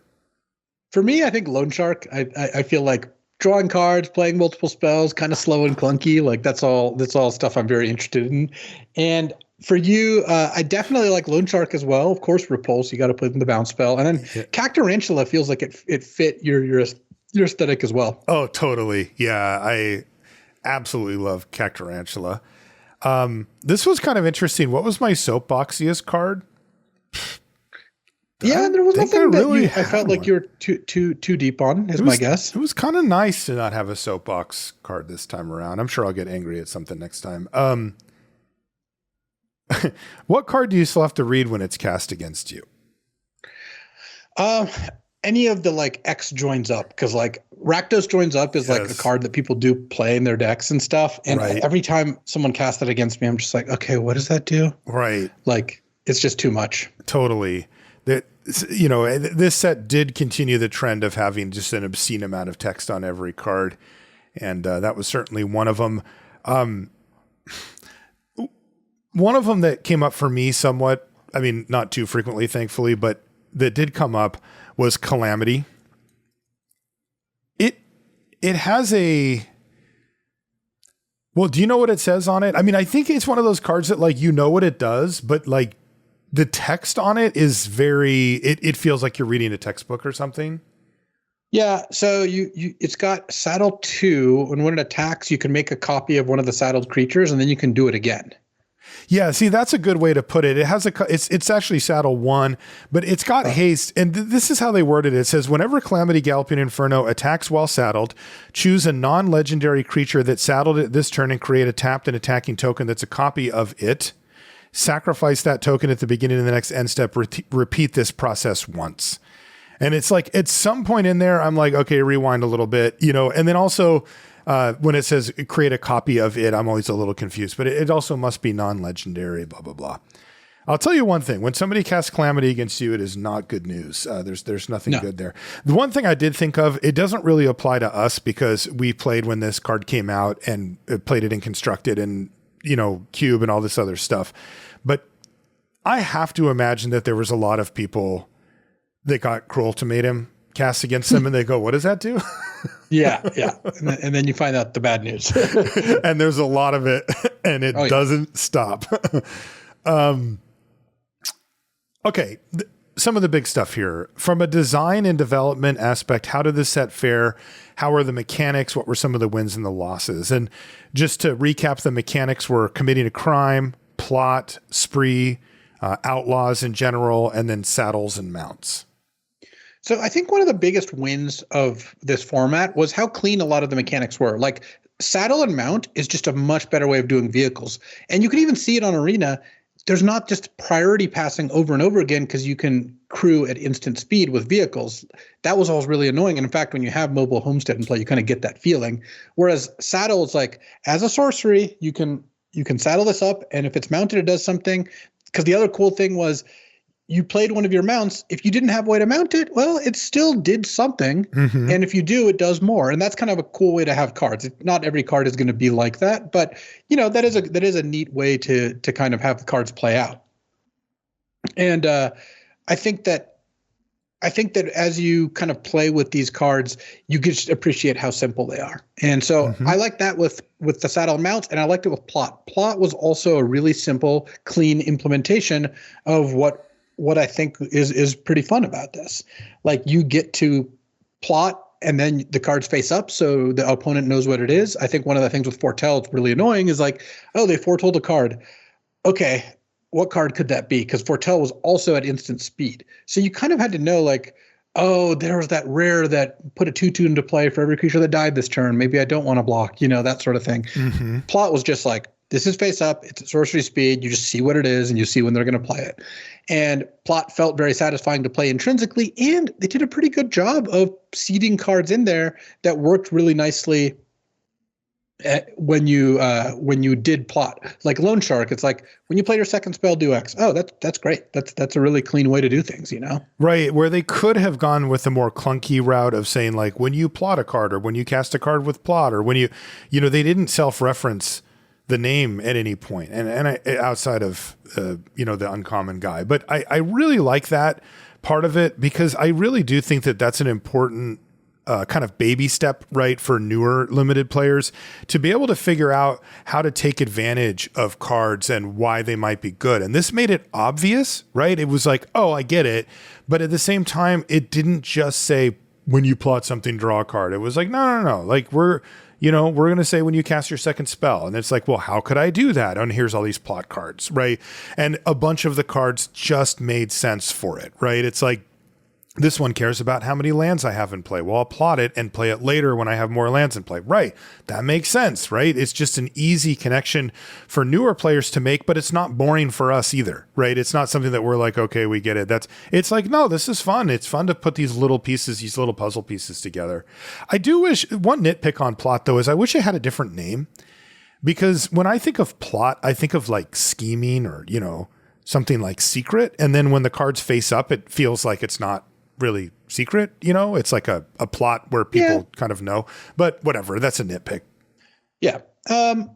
Speaker 2: For me, I think Loan Shark. I feel like drawing cards, playing multiple spells, kind of slow and clunky. Like that's all stuff I'm very interested in. And for you, I definitely like Loan Shark as well. Of course, Repulse, you got to put in the bounce spell. And then Cactarantula feels like it fit your aesthetic as well.
Speaker 1: Oh, totally. Yeah, I absolutely love Cactarantula. This was kind of interesting. What was my soapboxiest card?
Speaker 2: Yeah, there was nothing that I felt like you were too deep on, my guess.
Speaker 1: It was kind of nice to not have a soapbox card this time around. I'm sure I'll get angry at something next time. What card do you still have to read when it's cast against you?
Speaker 2: Any of the X joins up, because Rakdos joins up is like a card that people do play in their decks and stuff. And every time someone casts that against me, I'm just like, okay, what does that do?
Speaker 1: Right.
Speaker 2: It's just too much. Totally.
Speaker 1: This set did continue the trend of having just an obscene amount of text on every card. And that was certainly one of them. One of them that came up for me somewhat, I mean, not too frequently, thankfully, but that did come up was Calamity. It has well, do you know what it says on it? I mean, I think it's one of those cards that what it does, but the text on it is it feels like you're reading a textbook or something.
Speaker 2: Yeah, so it's got Saddle 2, and when it attacks, you can make a copy of one of the saddled creatures, and then you can do it again.
Speaker 1: Yeah, see, that's a good way to put it. It has it's actually Saddle 1, but it's got haste, and this is how they worded it. It says, whenever Calamity Galloping Inferno attacks while saddled, choose a non-legendary creature that saddled it this turn and create a tapped and attacking token that's a copy of it. Sacrifice that token at the beginning of the next end step. Repeat this process once. And it's like at some point in there, I'm like, okay, rewind a little bit, and then also when it says create a copy of it, I'm always a little confused, but it also must be non-legendary, blah, blah, blah. I'll tell you one thing. When somebody casts Calamity against you, it is not good news. There's nothing good there. The one thing I did think of, it doesn't really apply to us because we played when this card came out and played it in Constructed and, Cube and all this other stuff. But I have to imagine that there was a lot of people that got Cruel Ultimatum cast against them and they go, what does that do?
Speaker 2: Yeah. And then you find out the bad news.
Speaker 1: And there's a lot of it and it doesn't stop. Okay. Some of the big stuff here. From a design and development aspect, how did this set fare? How are the mechanics? What were some of the wins and the losses? And just to recap, the mechanics were committing a crime, plot, spree, outlaws in general, and then saddles and mounts.
Speaker 2: So I think one of the biggest wins of this format was how clean a lot of the mechanics were. Saddle and mount is just a much better way of doing vehicles. And you can even see it on Arena. There's not just priority passing over and over again because you can crew at instant speed with vehicles. That was always really annoying. And in fact, when you have mobile homestead in play, you kind of get that feeling. Whereas saddle is as a sorcery, you can saddle this up, and if it's mounted, it does something. Because the other cool thing was you played one of your mounts. If you didn't have a way to mount it, well, it still did something. Mm-hmm. And if you do, it does more. And that's kind of a cool way to have cards. Not every card is going to be like that, but that is a neat way to kind of have the cards play out. And I think that I think that as you kind of play with these cards, you just appreciate how simple they are. And so I like that with the saddle mounts, and I liked it with plot. Plot was also a really simple, clean implementation of what I think is pretty fun about this. Like, you get to plot and then the cards face up so the opponent knows what it is. I think one of the things with foretell that's really annoying is like, oh, they foretold a card. Okay, what card could that be? Because foretell was also at instant speed. So you kind of had to know, like, oh, there was that rare that put a 2/2 into play for every creature that died this turn. Maybe I don't want to block, that sort of thing. Plot was just like, this is face up. It's at sorcery speed. You just see what it is and you see when they're going to play it. And plot felt very satisfying to play intrinsically. And they did a pretty good job of seeding cards in there that worked really nicely when you did plot. Like Loan Shark, it's like, when you play your second spell, do X. Oh, that's great. That's a really clean way to do things,
Speaker 1: Right, where they could have gone with a more clunky route of saying, like, when you plot a card, or when you cast a card with plot, or when they didn't self-reference the name at any point, and I, outside of the uncommon guy. But I really like that part of it, because I really do think that that's an important kind of baby step, right, for newer limited players to be able to figure out how to take advantage of cards and why they might be good. And this made it obvious, right? It was like, oh, I get it. But at the same time, it didn't just say, when you plot something, draw a card. It was like, no. Like, we're going to say when you cast your second spell. And it's like, well, how could I do that? And here's all these plot cards, right? And a bunch of the cards just made sense for it, right? It's like, this one cares about how many lands I have in play. Well, I'll plot it and play it later when I have more lands in play. Right. That makes sense, right? It's just an easy connection for newer players to make, but it's not boring for us either, right? It's not something that we're like, okay, we get it. It's like, no, this is fun. It's fun to put these little pieces, these little puzzle pieces together. I do wish, one nitpick on plot though, is I wish it had a different name, because when I think of plot, I think of like scheming or, something like secret. And then when the cards face up, it feels like it's not really secret, it's like a plot where people kind of know, but whatever, that's a nitpick.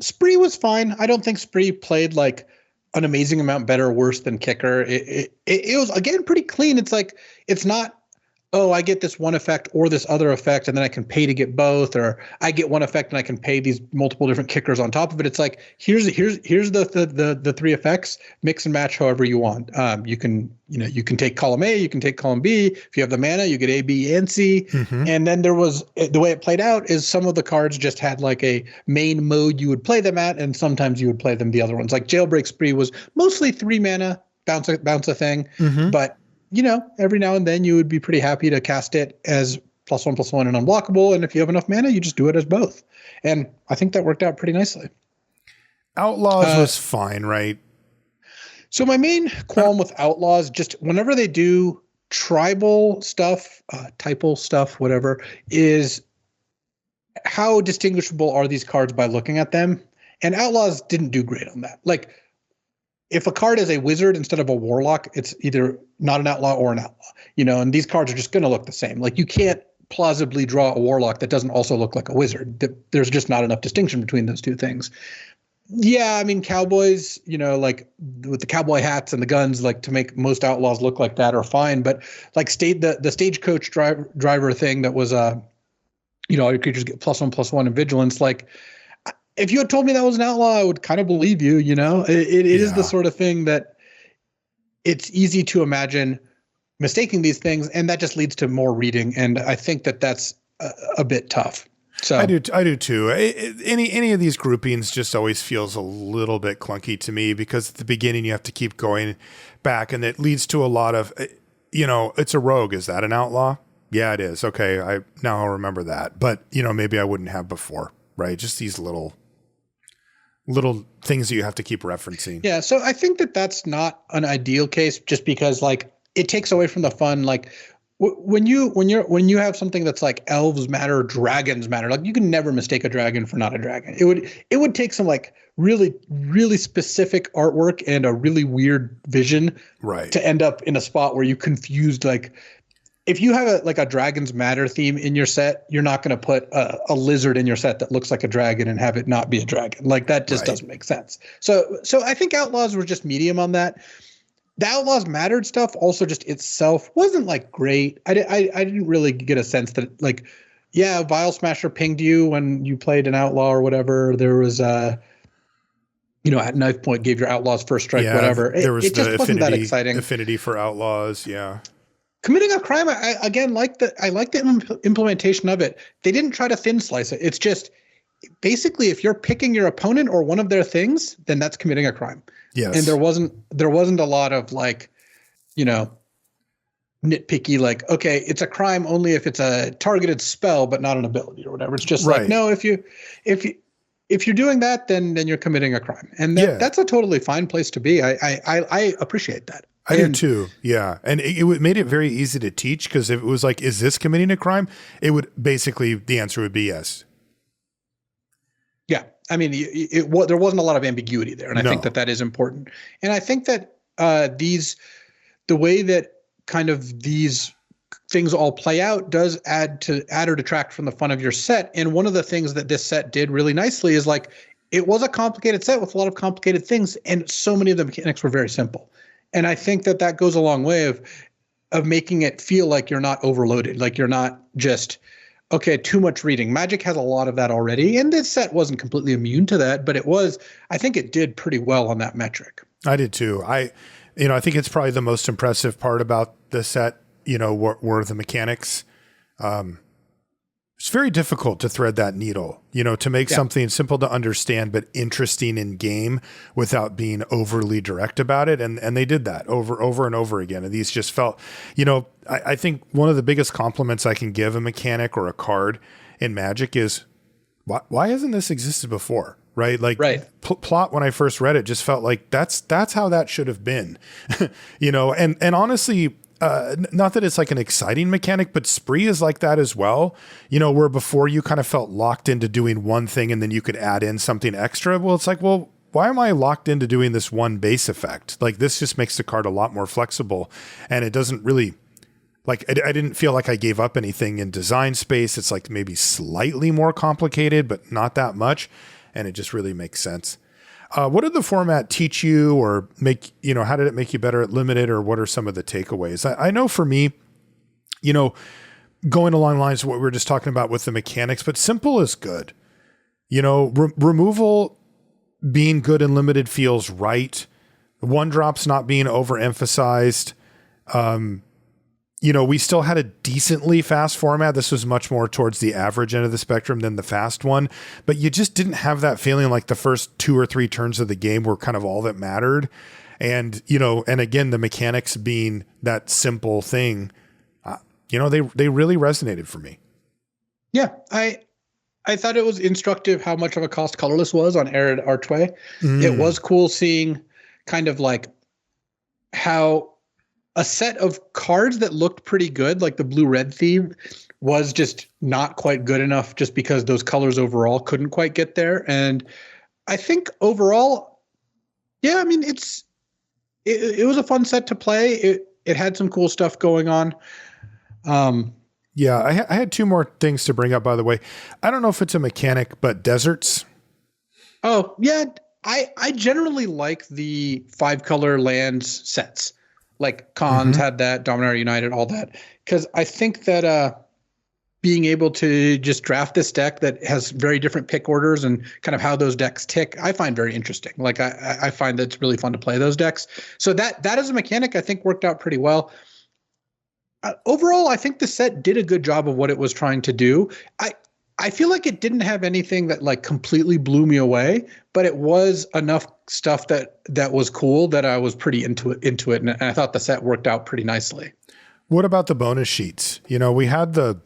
Speaker 2: Spree was fine. I don't think Spree played like an amazing amount better or worse than Kicker. It was, again, pretty clean. It's like, it's not, oh, I get this one effect or this other effect, and then I can pay to get both, or I get one effect and I can pay these multiple different kickers on top of it. It's like, here's the three effects, mix and match however you want. You can take column A, you can take column B. If you have the mana, you get A, B, and C. And then there was, the way it played out is some of the cards just had like a main mode you would play them at, and sometimes you would play them the other ones. Like Jailbreak Spree was mostly 3 mana, bounce a thing, but every now and then you would be pretty happy to cast it as +1/+1 and unblockable. And if you have enough mana, you just do it as both. And I think that worked out pretty nicely.
Speaker 1: Outlaws was fine, right?
Speaker 2: So my main qualm with Outlaws, just whenever they do tribal stuff, typal stuff, whatever, is how distinguishable are these cards by looking at them? And Outlaws didn't do great on that. Like, if a card is a wizard instead of a warlock, it's either not an outlaw or an outlaw, and these cards are just going to look the same. Like, you can't plausibly draw a warlock that doesn't also look like a wizard. There's just not enough distinction between those two things. Yeah, I mean, cowboys, like with the cowboy hats and the guns, like to make most outlaws look like that are fine. But like the stagecoach driver thing that was, all your creatures get +1/+1 in vigilance, like, if you had told me that was an outlaw, I would kind of believe you, It is the sort of thing that it's easy to imagine mistaking these things, and that just leads to more reading. And I think that that's a bit tough. So I do
Speaker 1: too. Any of these groupings just always feels a little bit clunky to me, because at the beginning you have to keep going back, and it leads to a lot of, it's a rogue. Is that an outlaw? Yeah, it is. Okay. I'll remember that, but maybe I wouldn't have before, right? Just these little things that you have to keep referencing.
Speaker 2: Yeah. So I think that that's not an ideal case, just because like it takes away from the fun. Like when you have something that's like elves matter, dragons matter, like you can never mistake a dragon for not a dragon. It would take some like really, really specific artwork and a really weird vision,
Speaker 1: right,
Speaker 2: to end up in a spot where you confused, like, if you have a Dragons Matter theme in your set, you're not going to put a lizard in your set that looks like a dragon and have it not be a dragon. Like, that just doesn't make sense. So I think Outlaws were just medium on that. the Outlaws Mattered stuff also just itself wasn't like great. I didn't really get a sense that like, yeah, Vile Smasher pinged you when you played an Outlaw or whatever. There was at knife point gave your Outlaws first strike, whatever.
Speaker 1: There was
Speaker 2: it just
Speaker 1: the
Speaker 2: wasn't that exciting.
Speaker 1: affinity for Outlaws. Yeah.
Speaker 2: Committing a crime, I like the implementation of it. They didn't try to thin slice it. It's just basically if you're picking your opponent or one of their things, then that's committing a crime.
Speaker 1: Yes.
Speaker 2: And there wasn't a lot of like, nitpicky, like, okay, it's a crime only if it's a targeted spell, but not an ability or whatever. It's just like, no, if you're doing that, then you're committing a crime. And that's a totally fine place to be. I appreciate that.
Speaker 1: I do too. Yeah. And it made it very easy to teach because if it was like, is this committing a crime? It would basically, the answer would be yes.
Speaker 2: Yeah. I mean, there wasn't a lot of ambiguity there. And I think that is important. And I think that the way that kind of these things all play out does add or detract from the fun of your set. And one of the things that this set did really nicely is like, it was a complicated set with a lot of complicated things. And so many of the mechanics were very simple. And I think that goes a long way of making it feel like you're not overloaded. Like you're not just, okay, too much reading. Magic has a lot of that already, and this set wasn't completely immune to that, but I think it did pretty well on that metric.
Speaker 1: I did too. I think it's probably the most impressive part about the set, were the mechanics. It's very difficult to thread that needle, to make something simple to understand, but interesting in game without being overly direct about it. And they did that over and over again. And these just felt, I think one of the biggest compliments I can give a mechanic or a card in Magic is why hasn't this existed before? Right. Like plot when I first read it just felt like that's how that should have been, and honestly, not that it's like an exciting mechanic, but Spree is like that as well. Where before you kind of felt locked into doing one thing and then you could add in something extra. Well, it's like, well, why am I locked into doing this one base effect? Like this just makes the card a lot more flexible, and it doesn't really like, I didn't feel like I gave up anything in design space. It's like maybe slightly more complicated, but not that much. And it just really makes sense. What did the format teach you or make, how did it make you better at limited, or what are some of the takeaways? I know for me, going along lines of what we were just talking about with the mechanics, but simple is good. Removal being good and limited feels right. One drops not being overemphasized. We still had a decently fast format. This was much more towards the average end of the spectrum than the fast one, but you just didn't have that feeling like the first 2 or 3 turns of the game were kind of all that mattered. And, and again, the mechanics being that simple thing, they really resonated for me.
Speaker 2: Yeah. I thought it was instructive how much of a cost colorless was on Arid Archway. It was cool seeing kind of like how a set of cards that looked pretty good, like the blue-red theme, was just not quite good enough just because those colors overall couldn't quite get there. And I think overall, yeah, I mean, it was a fun set to play. It had some cool stuff going on.
Speaker 1: Yeah, I had 2 more things to bring up, by the way. I don't know if it's a mechanic, but deserts.
Speaker 2: Oh, yeah. I generally like the 5-color lands sets. Like Cons had that, Dominaria United, all that. Because I think that being able to just draft this deck that has very different pick orders and kind of how those decks tick, I find very interesting. Like I find that it's really fun to play those decks. So that as a mechanic, I think worked out pretty well. Overall, I think the set did a good job of what it was trying to do. I feel like it didn't have anything that like completely blew me away, but it was enough stuff that was cool that I was pretty into it. And I thought the set worked out pretty nicely.
Speaker 1: What about the bonus sheets? We had the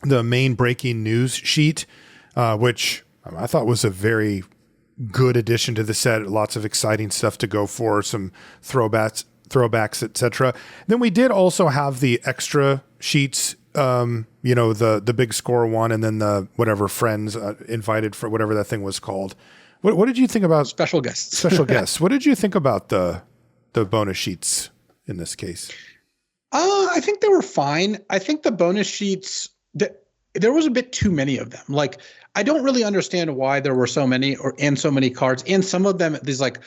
Speaker 1: main breaking news sheet, which I thought was a very good addition to the set. Lots of exciting stuff to go for, some throwbacks, etc. Then we did also have the extra sheets, the big score one, and then the whatever friends invited for whatever that thing was called. What did you think about
Speaker 2: special guests?
Speaker 1: Special guests. What did you think about the bonus sheets in this case?
Speaker 2: I think they were fine. I think the bonus sheets, there was a bit too many of them. Like, I don't really understand why there were so many and so many cards, and some of them these like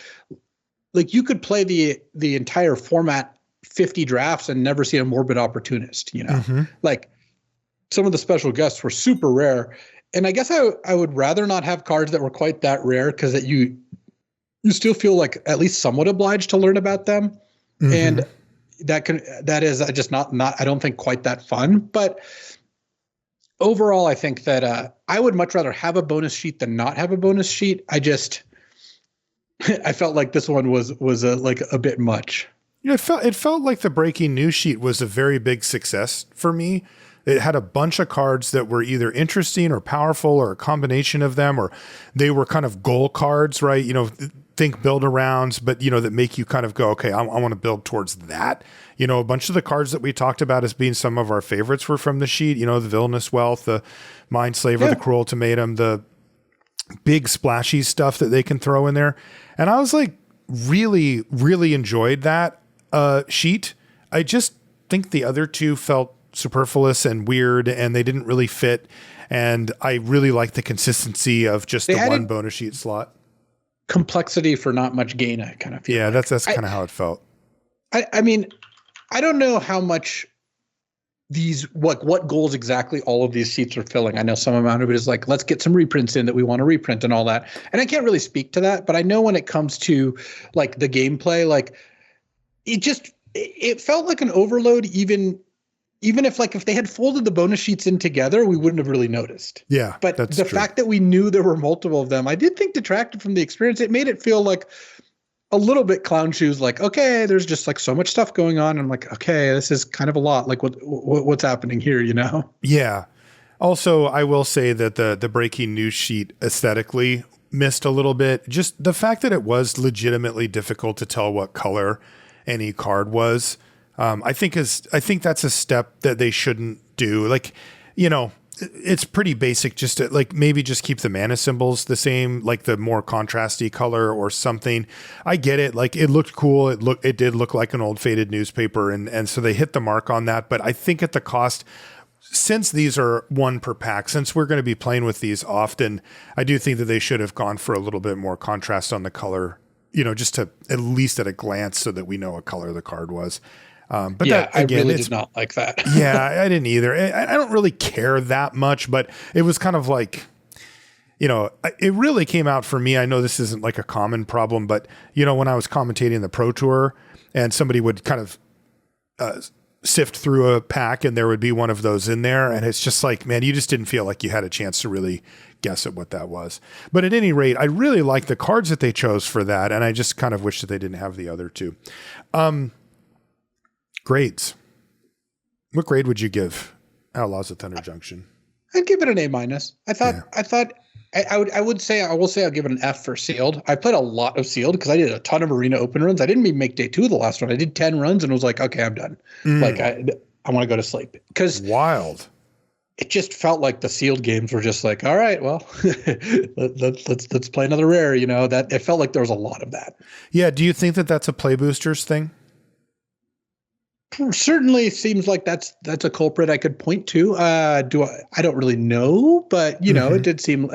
Speaker 2: like you could play the entire format 50 drafts and never see a Morbid Opportunist, you know. Like some of the special guests were super rare. And I guess I would rather not have cards that were quite that rare, because that you still feel like at least somewhat obliged to learn about them. And that is just not I don't think quite that fun. But overall, I think that I would much rather have a bonus sheet than not have a bonus sheet. I felt like this one was like a bit much.
Speaker 1: Yeah, it felt like the Breaking News sheet was a very big success for me. It had a bunch of cards that were either interesting or powerful, or a combination of them, or they were kind of goal cards, right? You know, think build arounds, but, you know, that make you kind of go, okay, I want to build towards that. You know, a bunch of the cards that we talked about as being some of our favorites were from the sheet, you know, the Villainous Wealth, the Mindslaver, the Cruel Ultimatum, the big splashy stuff that they can throw in there. And I was like, really, really enjoyed that sheet. I just think the other two felt superfluous and weird, and they didn't really fit. And I really like the consistency of just the one bonus sheet slot.
Speaker 2: Complexity for not much gain, I kind of feel.
Speaker 1: Yeah, like. that's kind of how it felt.
Speaker 2: I mean, I don't know how much these, what goals exactly all of these sheets are filling. I know some amount of it is like, let's get some reprints in that we want to reprint and all that. And I can't really speak to that, but I know when it comes to like the gameplay, like it felt like an overload, even if they had folded the bonus sheets in together, we wouldn't have really noticed.
Speaker 1: Yeah.
Speaker 2: But the fact that we knew there were multiple of them, I did think detracted from the experience. It made it feel like a little bit clown shoes, like, okay, there's just like so much stuff going on. I'm like, okay, this is kind of a lot. Like what's happening here, you know?
Speaker 1: Yeah. Also, I will say that the Breaking News sheet aesthetically missed a little bit. Just the fact that it was legitimately difficult to tell what color any card was. I think that's a step that they shouldn't do. Like, you know, it's pretty basic just to like maybe just keep the mana symbols the same, like the more contrasty color or something. I get it. Like it looked cool. It did look like an old faded newspaper. And so they hit the mark on that. But I think at the cost, since these are one per pack, since we're going to be playing with these often, I do think that they should have gone for a little bit more contrast on the color, you know, just to at least at a glance so that we know what color the card was. But
Speaker 2: yeah,
Speaker 1: that, again,
Speaker 2: I really did not like that.
Speaker 1: Yeah, I didn't either. I don't really care that much, but it was kind of like, you know, it really came out for me. I know this isn't like a common problem, but, you know, when I was commentating the Pro Tour and somebody would kind of sift through a pack and there would be one of those in there. And it's just like, man, you just didn't feel like you had a chance to really guess at what that was. But at any rate, I really like the cards that they chose for that. And I just kind of wish that they didn't have the other two. Grades. What grade would you give Outlaws at Thunder Junction?
Speaker 2: I'd give it an A-. I will say I'll give it an F for sealed. I played a lot of sealed because I did a ton of arena open runs. I didn't even make day 2 of the last one. I did 10 runs and was like, okay, I'm done. Like I want to go to sleep because
Speaker 1: wild.
Speaker 2: It just felt like the sealed games were just like, all right, well, let's play another rare. You know, that it felt like there was a lot of that.
Speaker 1: Yeah. Do you think that that's a play boosters thing?
Speaker 2: Certainly seems like that's a culprit I could point to. I don't really know, but you know, it did seem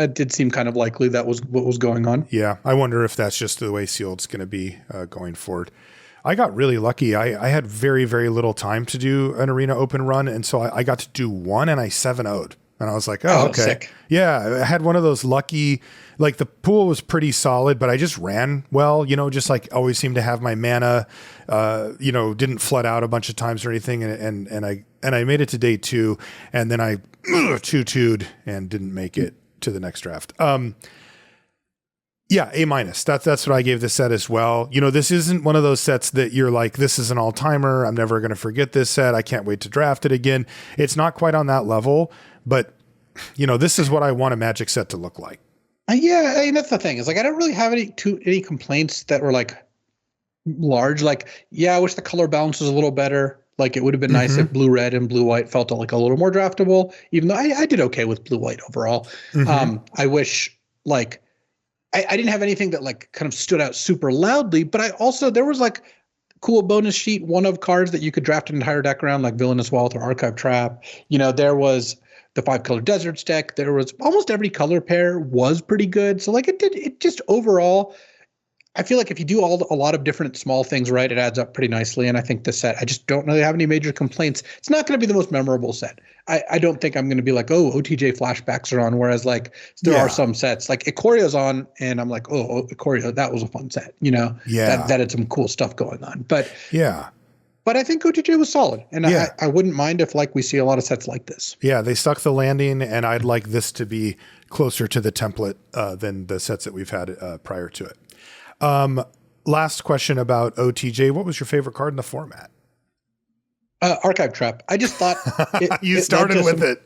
Speaker 2: kind of likely that was what was going on.
Speaker 1: Yeah. I wonder if that's just the way sealed's going to be going forward. I got really lucky. I had very, very little time to do an arena open run. And so I got to do one and I 7-0'd. And I was like, oh, okay. Sick. Yeah. I had one of those lucky, like the pool was pretty solid, but I just ran well, you know, just like always seemed to have my mana, you know, didn't flood out a bunch of times or anything. And I made it to day 2 and then I 2-2'd and didn't make it to the next draft. Yeah, A-. That's what I gave the set as well. You know, this isn't one of those sets that you're like, this is an all-timer. I'm never going to forget this set. I can't wait to draft it again. It's not quite on that level, but you know, this is what I want a Magic set to look like.
Speaker 2: Yeah, I mean, that's the thing. Is like I don't really have any complaints that were like large. Like, yeah, I wish the color balance was a little better. Like it would have been nice if blue red and blue white felt like a little more draftable. Even though I did okay with blue white overall. I wish like I didn't have anything that like kind of stood out super loudly. But I also there was like cool bonus sheet, one of cards that you could draft an entire deck around, like Villainous Wealth or Archive Trap. You know, there was the 5-color Deserts deck. There was almost every color pair was pretty good. So like it just overall, I feel like if you do a lot of different small things right, it adds up pretty nicely. And I think the set, I just don't really have any major complaints. It's not going to be the most memorable set. I don't think I'm going to be like, oh, OTJ flashbacks are on. Whereas like there are some sets like Ikoria's on, and I'm like, oh, Ikoria, that was a fun set. You know, that had some cool stuff going on. But I think OTJ was solid, and I wouldn't mind if like we see a lot of sets like this.
Speaker 1: Yeah, they stuck the landing, and I'd like this to be closer to the template than the sets that we've had prior to it. Last question about OTJ. What was your favorite card in the format?
Speaker 2: Archive Trap. I just thought
Speaker 1: you started with it.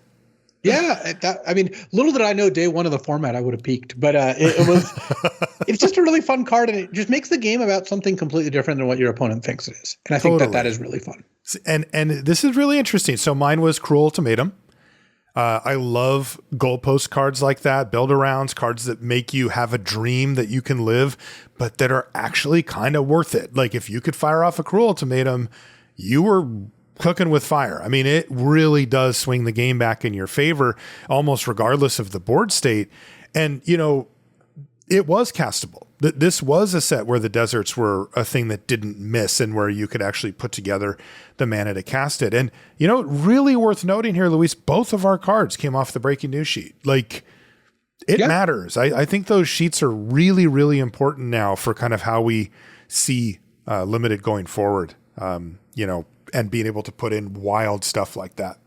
Speaker 2: Yeah. I mean, little did I know day one of the format, I would have peaked, but it was, it's just a really fun card, and it just makes the game about something completely different than what your opponent thinks it is. And I think that is really fun.
Speaker 1: And this is really interesting. So mine was Cruel Ultimatum. I love goalpost cards like that, build-arounds, cards that make you have a dream that you can live, but that are actually kind of worth it. Like if you could fire off a Cruel Ultimatum, you were cooking with fire. I mean, it really does swing the game back in your favor, almost regardless of the board state. And, you know, it was castable. This was a set where the deserts were a thing that didn't miss and where you could actually put together the mana to cast it. And, you know, really worth noting here, Luis, both of our cards came off the breaking news sheet. Like, it matters. I think those sheets are really, really important now for kind of how we see Limited going forward, you know, and being able to put in wild stuff like that.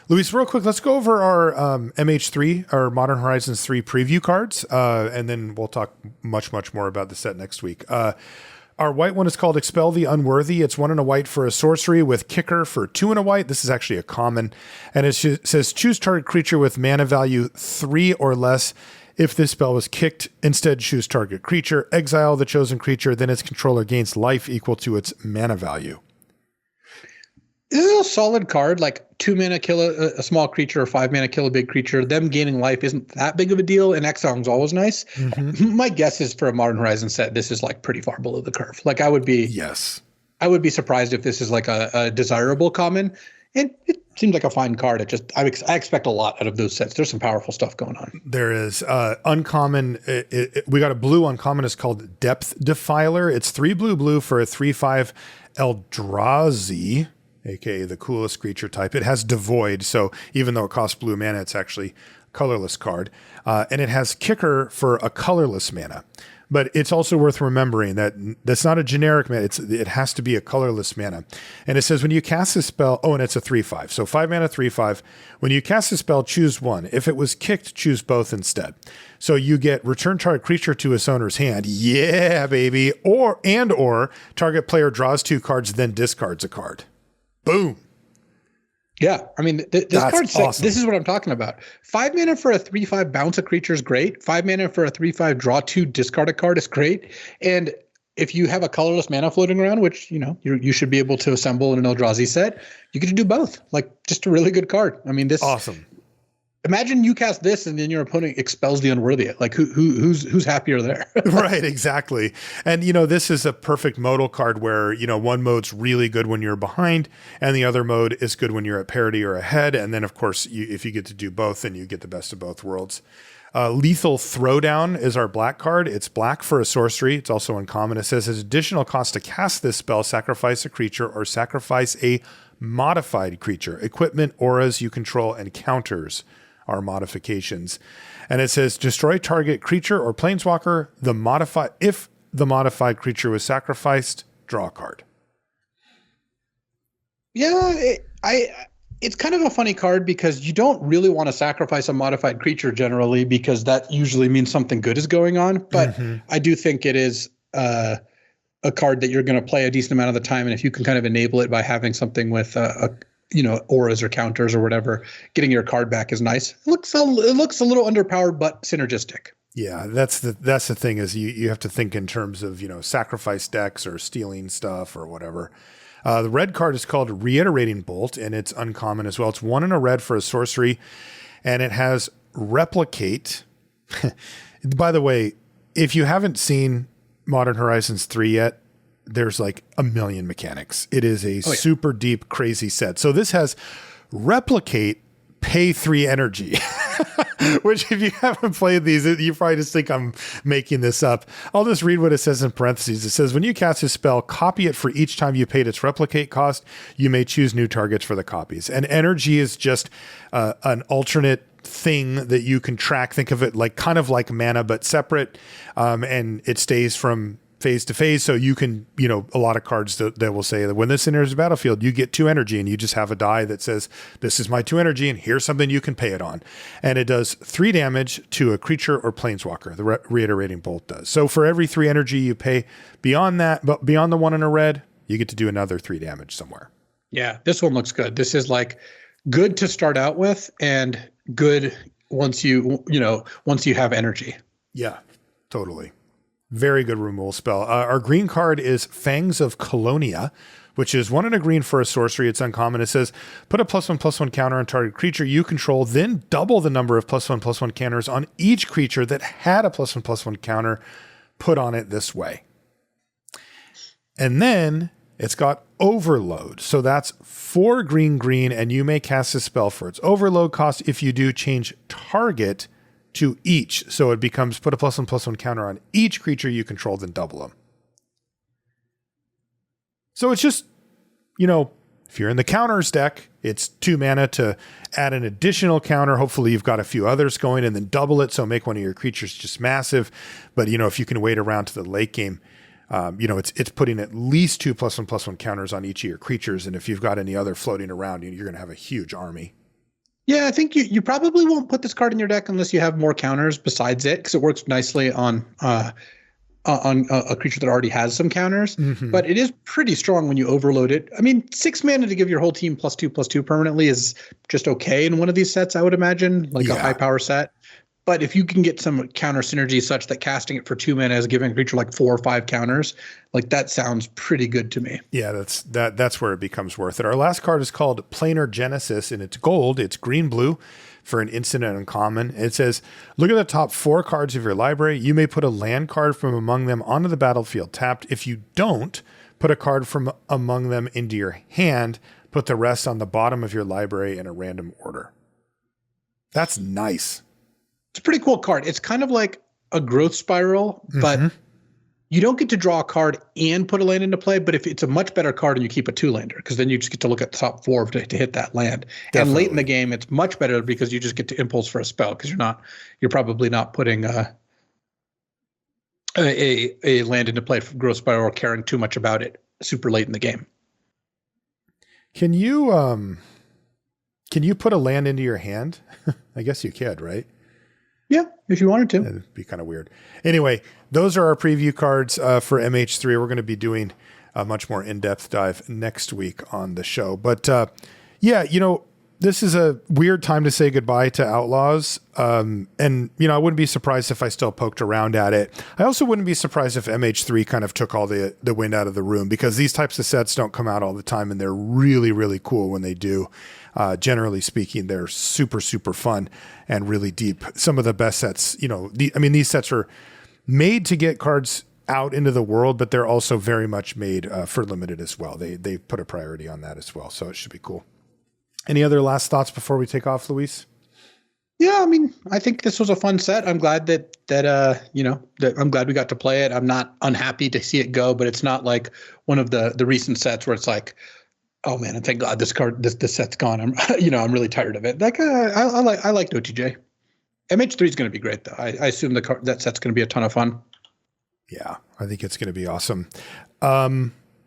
Speaker 1: Luis, real quick, let's go over our MH3, our Modern Horizons 3 preview cards, and then we'll talk much, much more about the set next week. Our white one is called Expel the Unworthy. It's 1 and a white for a sorcery with Kicker for 2 and a white. This is actually a common, and it says choose target creature with mana value 3 or less. If this spell was kicked, instead choose target creature, exile the chosen creature, then its controller gains life equal to its mana value.
Speaker 2: This is a solid card. Like 2 mana kill a small creature, or 5 mana kill a big creature. Them gaining life isn't that big of a deal, and exiling is always nice. Mm-hmm. My guess is for a Modern Horizon set, this is like pretty far below the curve. Like I would be surprised if this is like a desirable common. And it seems like a fine card. I expect a lot out of those sets. There's some powerful stuff going on.
Speaker 1: There is uncommon. We got a blue uncommon. It's called Depth Defiler. It's 3 blue for a 3/5 Eldrazi, aka the coolest creature type. It has Devoid, so even though it costs blue mana, it's actually a colorless card. And it has Kicker for a colorless mana. But it's also worth remembering that that's not a generic mana. It has to be a colorless mana. And it says when you cast a spell, and it's a 3/5. So 5 mana, 3/5. When you cast a spell, choose one. If it was kicked, choose both instead. So you get return target creature to its owner's hand. Yeah, baby. Or target player draws 2 cards, then discards a card. Boom.
Speaker 2: Yeah, I mean, this card's awesome. This is what I'm talking about. 5 mana for a 3/5 bounce a creature is great. 5 mana for a 3/5 draw 2 discard a card is great. And if you have a colorless mana floating around, which you should be able to assemble in an Eldrazi set, you get to do both. Like just a really good card. I mean, this
Speaker 1: awesome.
Speaker 2: Imagine you cast this and then your opponent expels the Unworthy. Like who's happier there?
Speaker 1: Right, exactly. And this is a perfect modal card where one mode's really good when you're behind, and the other mode is good when you're at parity or ahead. And then of course, if you get to do both, then you get the best of both worlds. Lethal Throwdown is our black card. It's black for a sorcery. It's also uncommon. It says as additional cost to cast this spell, sacrifice a creature or sacrifice a modified creature. Equipment, auras you control, and counters are modifications. And it says destroy target creature or planeswalker. If the modified creature was sacrificed, draw a card.
Speaker 2: Yeah, it's kind of a funny card because you don't really want to sacrifice a modified creature generally because that usually means something good is going on. But I do think it is a card that you're going to play a decent amount of the time. And if you can kind of enable it by having something with auras or counters or whatever, getting your card back is nice. It looks a little underpowered, but synergistic.
Speaker 1: Yeah, that's the thing is you have to think in terms of, sacrifice decks or stealing stuff or whatever. The red card is called Reiterating Bolt, and it's uncommon as well. It's 1 and a red for a sorcery, and it has Replicate. By the way, if you haven't seen Modern Horizons 3 yet, there's like a million mechanics. It is a super deep, crazy set. So this has Replicate, pay 3 energy. Which, if you haven't played these, you probably just think I'm making this up. I'll just read what it says in parentheses. It says, when you cast a spell, copy it for each time you paid its replicate cost. You may choose new targets for the copies. And energy is just an alternate thing that you can track. Think of it like kind of like mana, but separate. And it stays from phase to phase. So you can, a lot of cards that will say that when this enters the battlefield, you get 2 energy, and you just have a die that says, this is my 2 energy, and here's something you can pay it on. And it does 3 damage to a creature or planeswalker. The reiterating bolt does. So for every 3 energy you pay beyond that, but beyond the 1 in a red, you get to do another 3 damage somewhere.
Speaker 2: Yeah, this one looks good. This is like good to start out with, and good once you have energy.
Speaker 1: Yeah, totally. Very good removal spell. Our green card is Fangs of Colonia, which is 1 and a green for a sorcery. It's uncommon. It says, put a +1/+1 counter on target creature you control, then double the number of +1/+1 counters on each creature that had a +1/+1 counter put on it this way. And then it's got Overload. So that's 4 green, and you may cast a spell for its overload cost. If you do, change target to each. So it becomes put a +1/+1 counter on each creature you control, then double them. So it's just, if you're in the counters deck, it's 2 mana to add an additional counter. Hopefully you've got a few others going, and then double it. So make one of your creatures just massive. But, if you can wait around to the late game, it's putting at least 2 +1/+1 counters on each of your creatures. And if you've got any other floating around, you're going to have a huge army.
Speaker 2: Yeah, I think you probably won't put this card in your deck unless you have more counters besides it, because it works nicely on a creature that already has some counters. Mm-hmm. But it is pretty strong when you overload it. I mean, 6 mana to give your whole team +2/+2 permanently is just okay in one of these sets, I would imagine, like a high power set. But if you can get some counter synergy such that casting it for 2 mana is giving a creature like 4 or 5 counters, like that sounds pretty good to me.
Speaker 1: Yeah, that's where it becomes worth it. Our last card is called Planar Genesis, and it's gold. It's green-blue for an instant and uncommon. It says, look at the top 4 cards of your library. You may put a land card from among them onto the battlefield tapped. If you don't, put a card from among them into your hand. Put the rest on the bottom of your library in a random order. That's nice.
Speaker 2: It's a pretty cool card. It's kind of like a growth spiral, but you don't get to draw a card and put a land into play. But if it's a much better card and you keep a 2-lander, because then you just get to look at the top 4 to hit that land. Definitely. And late in the game, it's much better because you just get to impulse for a spell, because you're probably not putting a land into play for growth spiral or caring too much about it super late in the game.
Speaker 1: Can you put a land into your hand? I guess you could, right?
Speaker 2: Yeah, if you wanted to.
Speaker 1: It'd be kind of weird. Anyway, those are our preview cards for MH3. We're going to be doing a much more in-depth dive next week on the show. But this is a weird time to say goodbye to Outlaws. And I wouldn't be surprised if I still poked around at it. I also wouldn't be surprised if MH3 kind of took all the wind out of the room, because these types of sets don't come out all the time, and they're really, really cool when they do. Generally speaking, they're super, super fun and really deep. Some of the best sets, these sets are made to get cards out into the world, but they're also very much made for limited as well. They put a priority on that as well. So it should be cool. Any other last thoughts before we take off, Luis?
Speaker 2: Yeah, I mean, I think this was a fun set. I'm glad that I'm glad we got to play it. I'm not unhappy to see it go, but it's not like one of the recent sets where it's like, oh man, thank God this set's gone. I'm really tired of it. Like I liked OTJ. MH3 is going to be great though. I assume that set's going to be a ton of fun.
Speaker 1: Yeah, I think it's going to be awesome.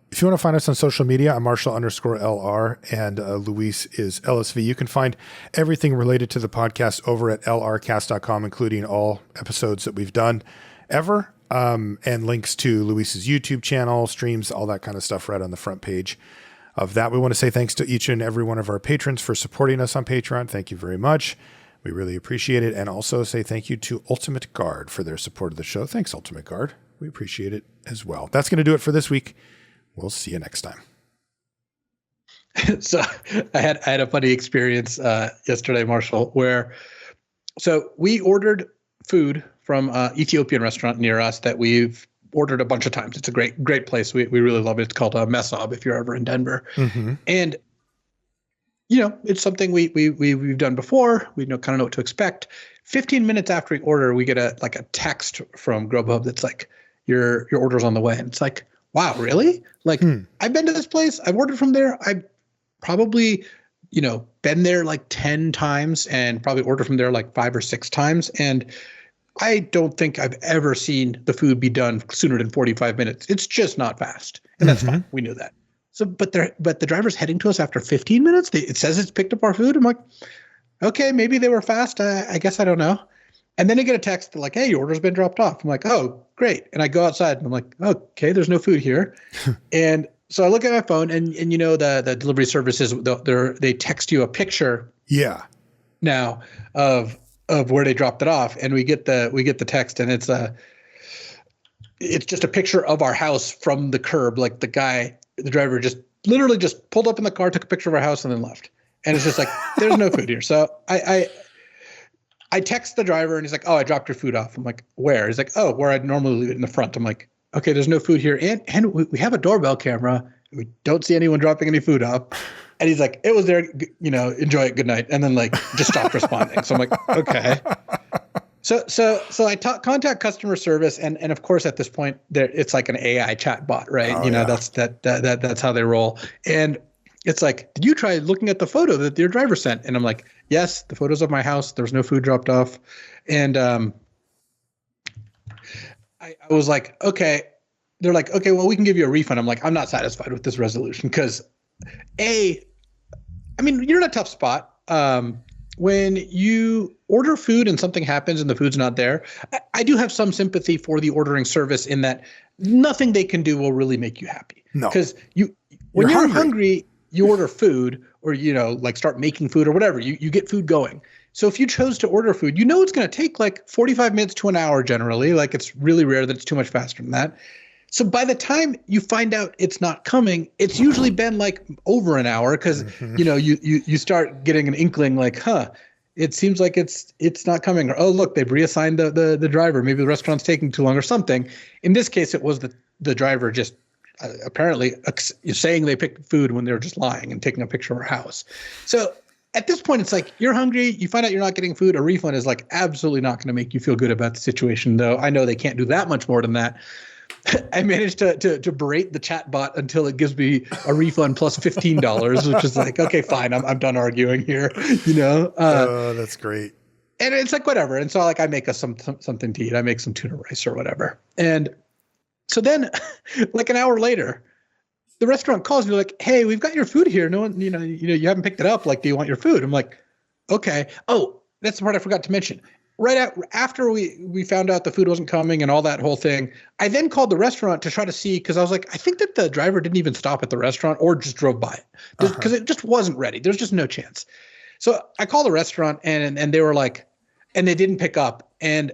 Speaker 1: If you want to find us on social media, I'm Marshall_LR, and Luis is LSV. You can find everything related to the podcast over at lrcast.com, including all episodes that we've done ever, and links to Luis's YouTube channel, streams, all that kind of stuff right on the front page of that. We want to say thanks to each and every one of our patrons for supporting us on Patreon. Thank you very much. We really appreciate it. And also say thank you to Ultimate Guard for their support of the show. Thanks, Ultimate Guard. We appreciate it as well. That's going to do it for this week. We'll see you next time.
Speaker 2: So I had a funny experience yesterday, Marshall, so we ordered food from an Ethiopian restaurant near us that we've ordered a bunch of times. It's a great place. We really love it. It's called Mesab if you're ever in Denver. Mm-hmm. And it's something we've done before. We kind of know what to expect. 15 minutes after we order, we get a text from Grubhub that's like, your order's on the way. And it's like, wow, really? Like, I've been to this place. I've ordered from there. I've probably, been there like 10 times and probably ordered from there like 5 or 6 times. And I don't think I've ever seen the food be done sooner than 45 minutes. It's just not fast. And that's fine. We knew that. So, but the driver's heading to us after 15 minutes. It says it's picked up our food. I'm like, okay, maybe they were fast. I guess I don't know. And then I get a text like, hey, your order's been dropped off. I'm like, oh, great. And I go outside and I'm like, okay, there's no food here. And so I look at my phone and the delivery services, they text you a picture.
Speaker 1: Yeah.
Speaker 2: Now of where they dropped it off. And we get the text and it's just a picture of our house from the curb. Like the driver just literally just pulled up in the car, took a picture of our house and then left. And it's just like, there's no food here. So I text the driver and he's like, oh, I dropped your food off. I'm like, where? He's like, oh, where I'd normally leave it in the front. I'm like, okay, there's no food here. And we have a doorbell camera. We don't see anyone dropping any food off. And he's like, it was there, enjoy it. Good night. And then like just stopped responding. So I'm like, okay. So I contact customer service. And of course, at this point it's like an AI chat bot, right?
Speaker 1: Oh, yeah.
Speaker 2: That's how they roll. And it's like, did you try looking at the photo that your driver sent? And I'm like, yes, the photos of my house. There's no food dropped off. And I was like, okay. They're like, okay, well, we can give you a refund. I'm like, I'm not satisfied with this resolution because you're in a tough spot. When you order food and something happens and the food's not there, I do have some sympathy for the ordering service in that nothing they can do will really make you happy. No. Because when you're hungry, you order food or, start making food or whatever, you get food going. So if you chose to order food, it's going to take like 45 minutes to an hour generally. Like it's really rare that it's too much faster than that. So by the time you find out it's not coming, it's usually been like over an hour because, you start getting an inkling like, it seems like it's not coming. Or, oh, look, they've reassigned the driver. Maybe the restaurant's taking too long or something. In this case, it was the driver just apparently saying they picked food when they were just lying and taking a picture of our house. So at this point, it's like you're hungry. You find out you're not getting food. A refund is like absolutely not going to make you feel good about the situation, though. I know they can't do that much more than that. I managed to berate the chat bot until it gives me a refund plus $15, which is like, okay, fine. I'm done arguing here,
Speaker 1: Oh, that's great.
Speaker 2: And it's like, whatever. And so like I make us something to eat. I make some tuna rice or whatever. And so then like an hour later, the restaurant calls me like, hey, we've got your food here. No one, you haven't picked it up. Like, do you want your food? I'm like, okay. Oh, that's the part I forgot to mention. Right after we found out the food wasn't coming and all that whole thing, I then called the restaurant to try to see, because I was like, I think that the driver didn't even stop at the restaurant or just drove by it because it just wasn't ready. There's just no chance. So I called the restaurant and they were like, and they didn't pick up. And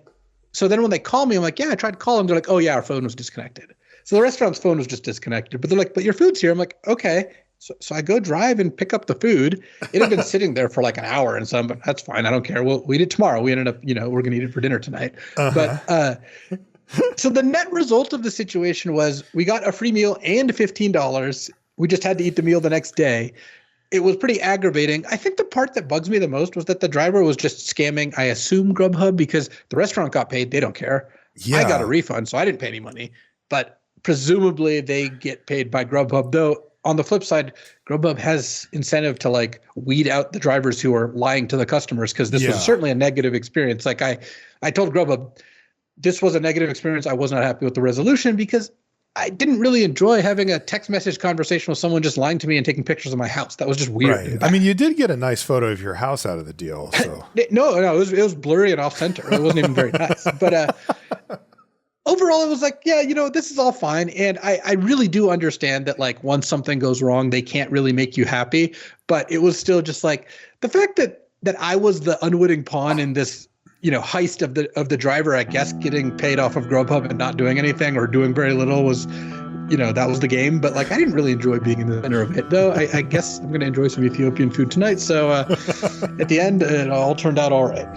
Speaker 2: so then when they called me, I'm like, yeah, I tried to call them. They're like, oh yeah, our phone was disconnected. So the restaurant's phone was just disconnected. But they're like, but your food's here. I'm like, okay. So I go drive and pick up the food. It had been sitting there for like an hour and some, but that's fine. I don't care. We'll eat it tomorrow. We ended up, we're going to eat it for dinner tonight. But so the net result of the situation was we got a free meal and $15. We just had to eat the meal the next day. It was pretty aggravating. I think the part that bugs me the most was that the driver was just scamming, I assume, Grubhub, because the restaurant got paid. They don't care. Yeah. I got a refund, so I didn't pay any money. But presumably they get paid by Grubhub, though. On the flip side, Grubhub has incentive to like weed out the drivers who are lying to the customers because this was certainly a negative experience. Like I told Grubhub, this was a negative experience. I was not happy with the resolution because I didn't really enjoy having a text message conversation with someone just lying to me and taking pictures of my house. That was just weird.
Speaker 1: Right. I mean, you did get a nice photo of your house out of the deal. So
Speaker 2: no, it was blurry and off center. It wasn't even very nice. But overall, it was like, yeah, this is all fine. And I really do understand that like once something goes wrong, they can't really make you happy. But it was still just like the fact that I was the unwitting pawn in this, heist of the driver, I guess, getting paid off of Grubhub and not doing anything or doing very little was, that was the game. But like I didn't really enjoy being in the center of it, though. I guess I'm going to enjoy some Ethiopian food tonight. So at the end, it all turned out all right.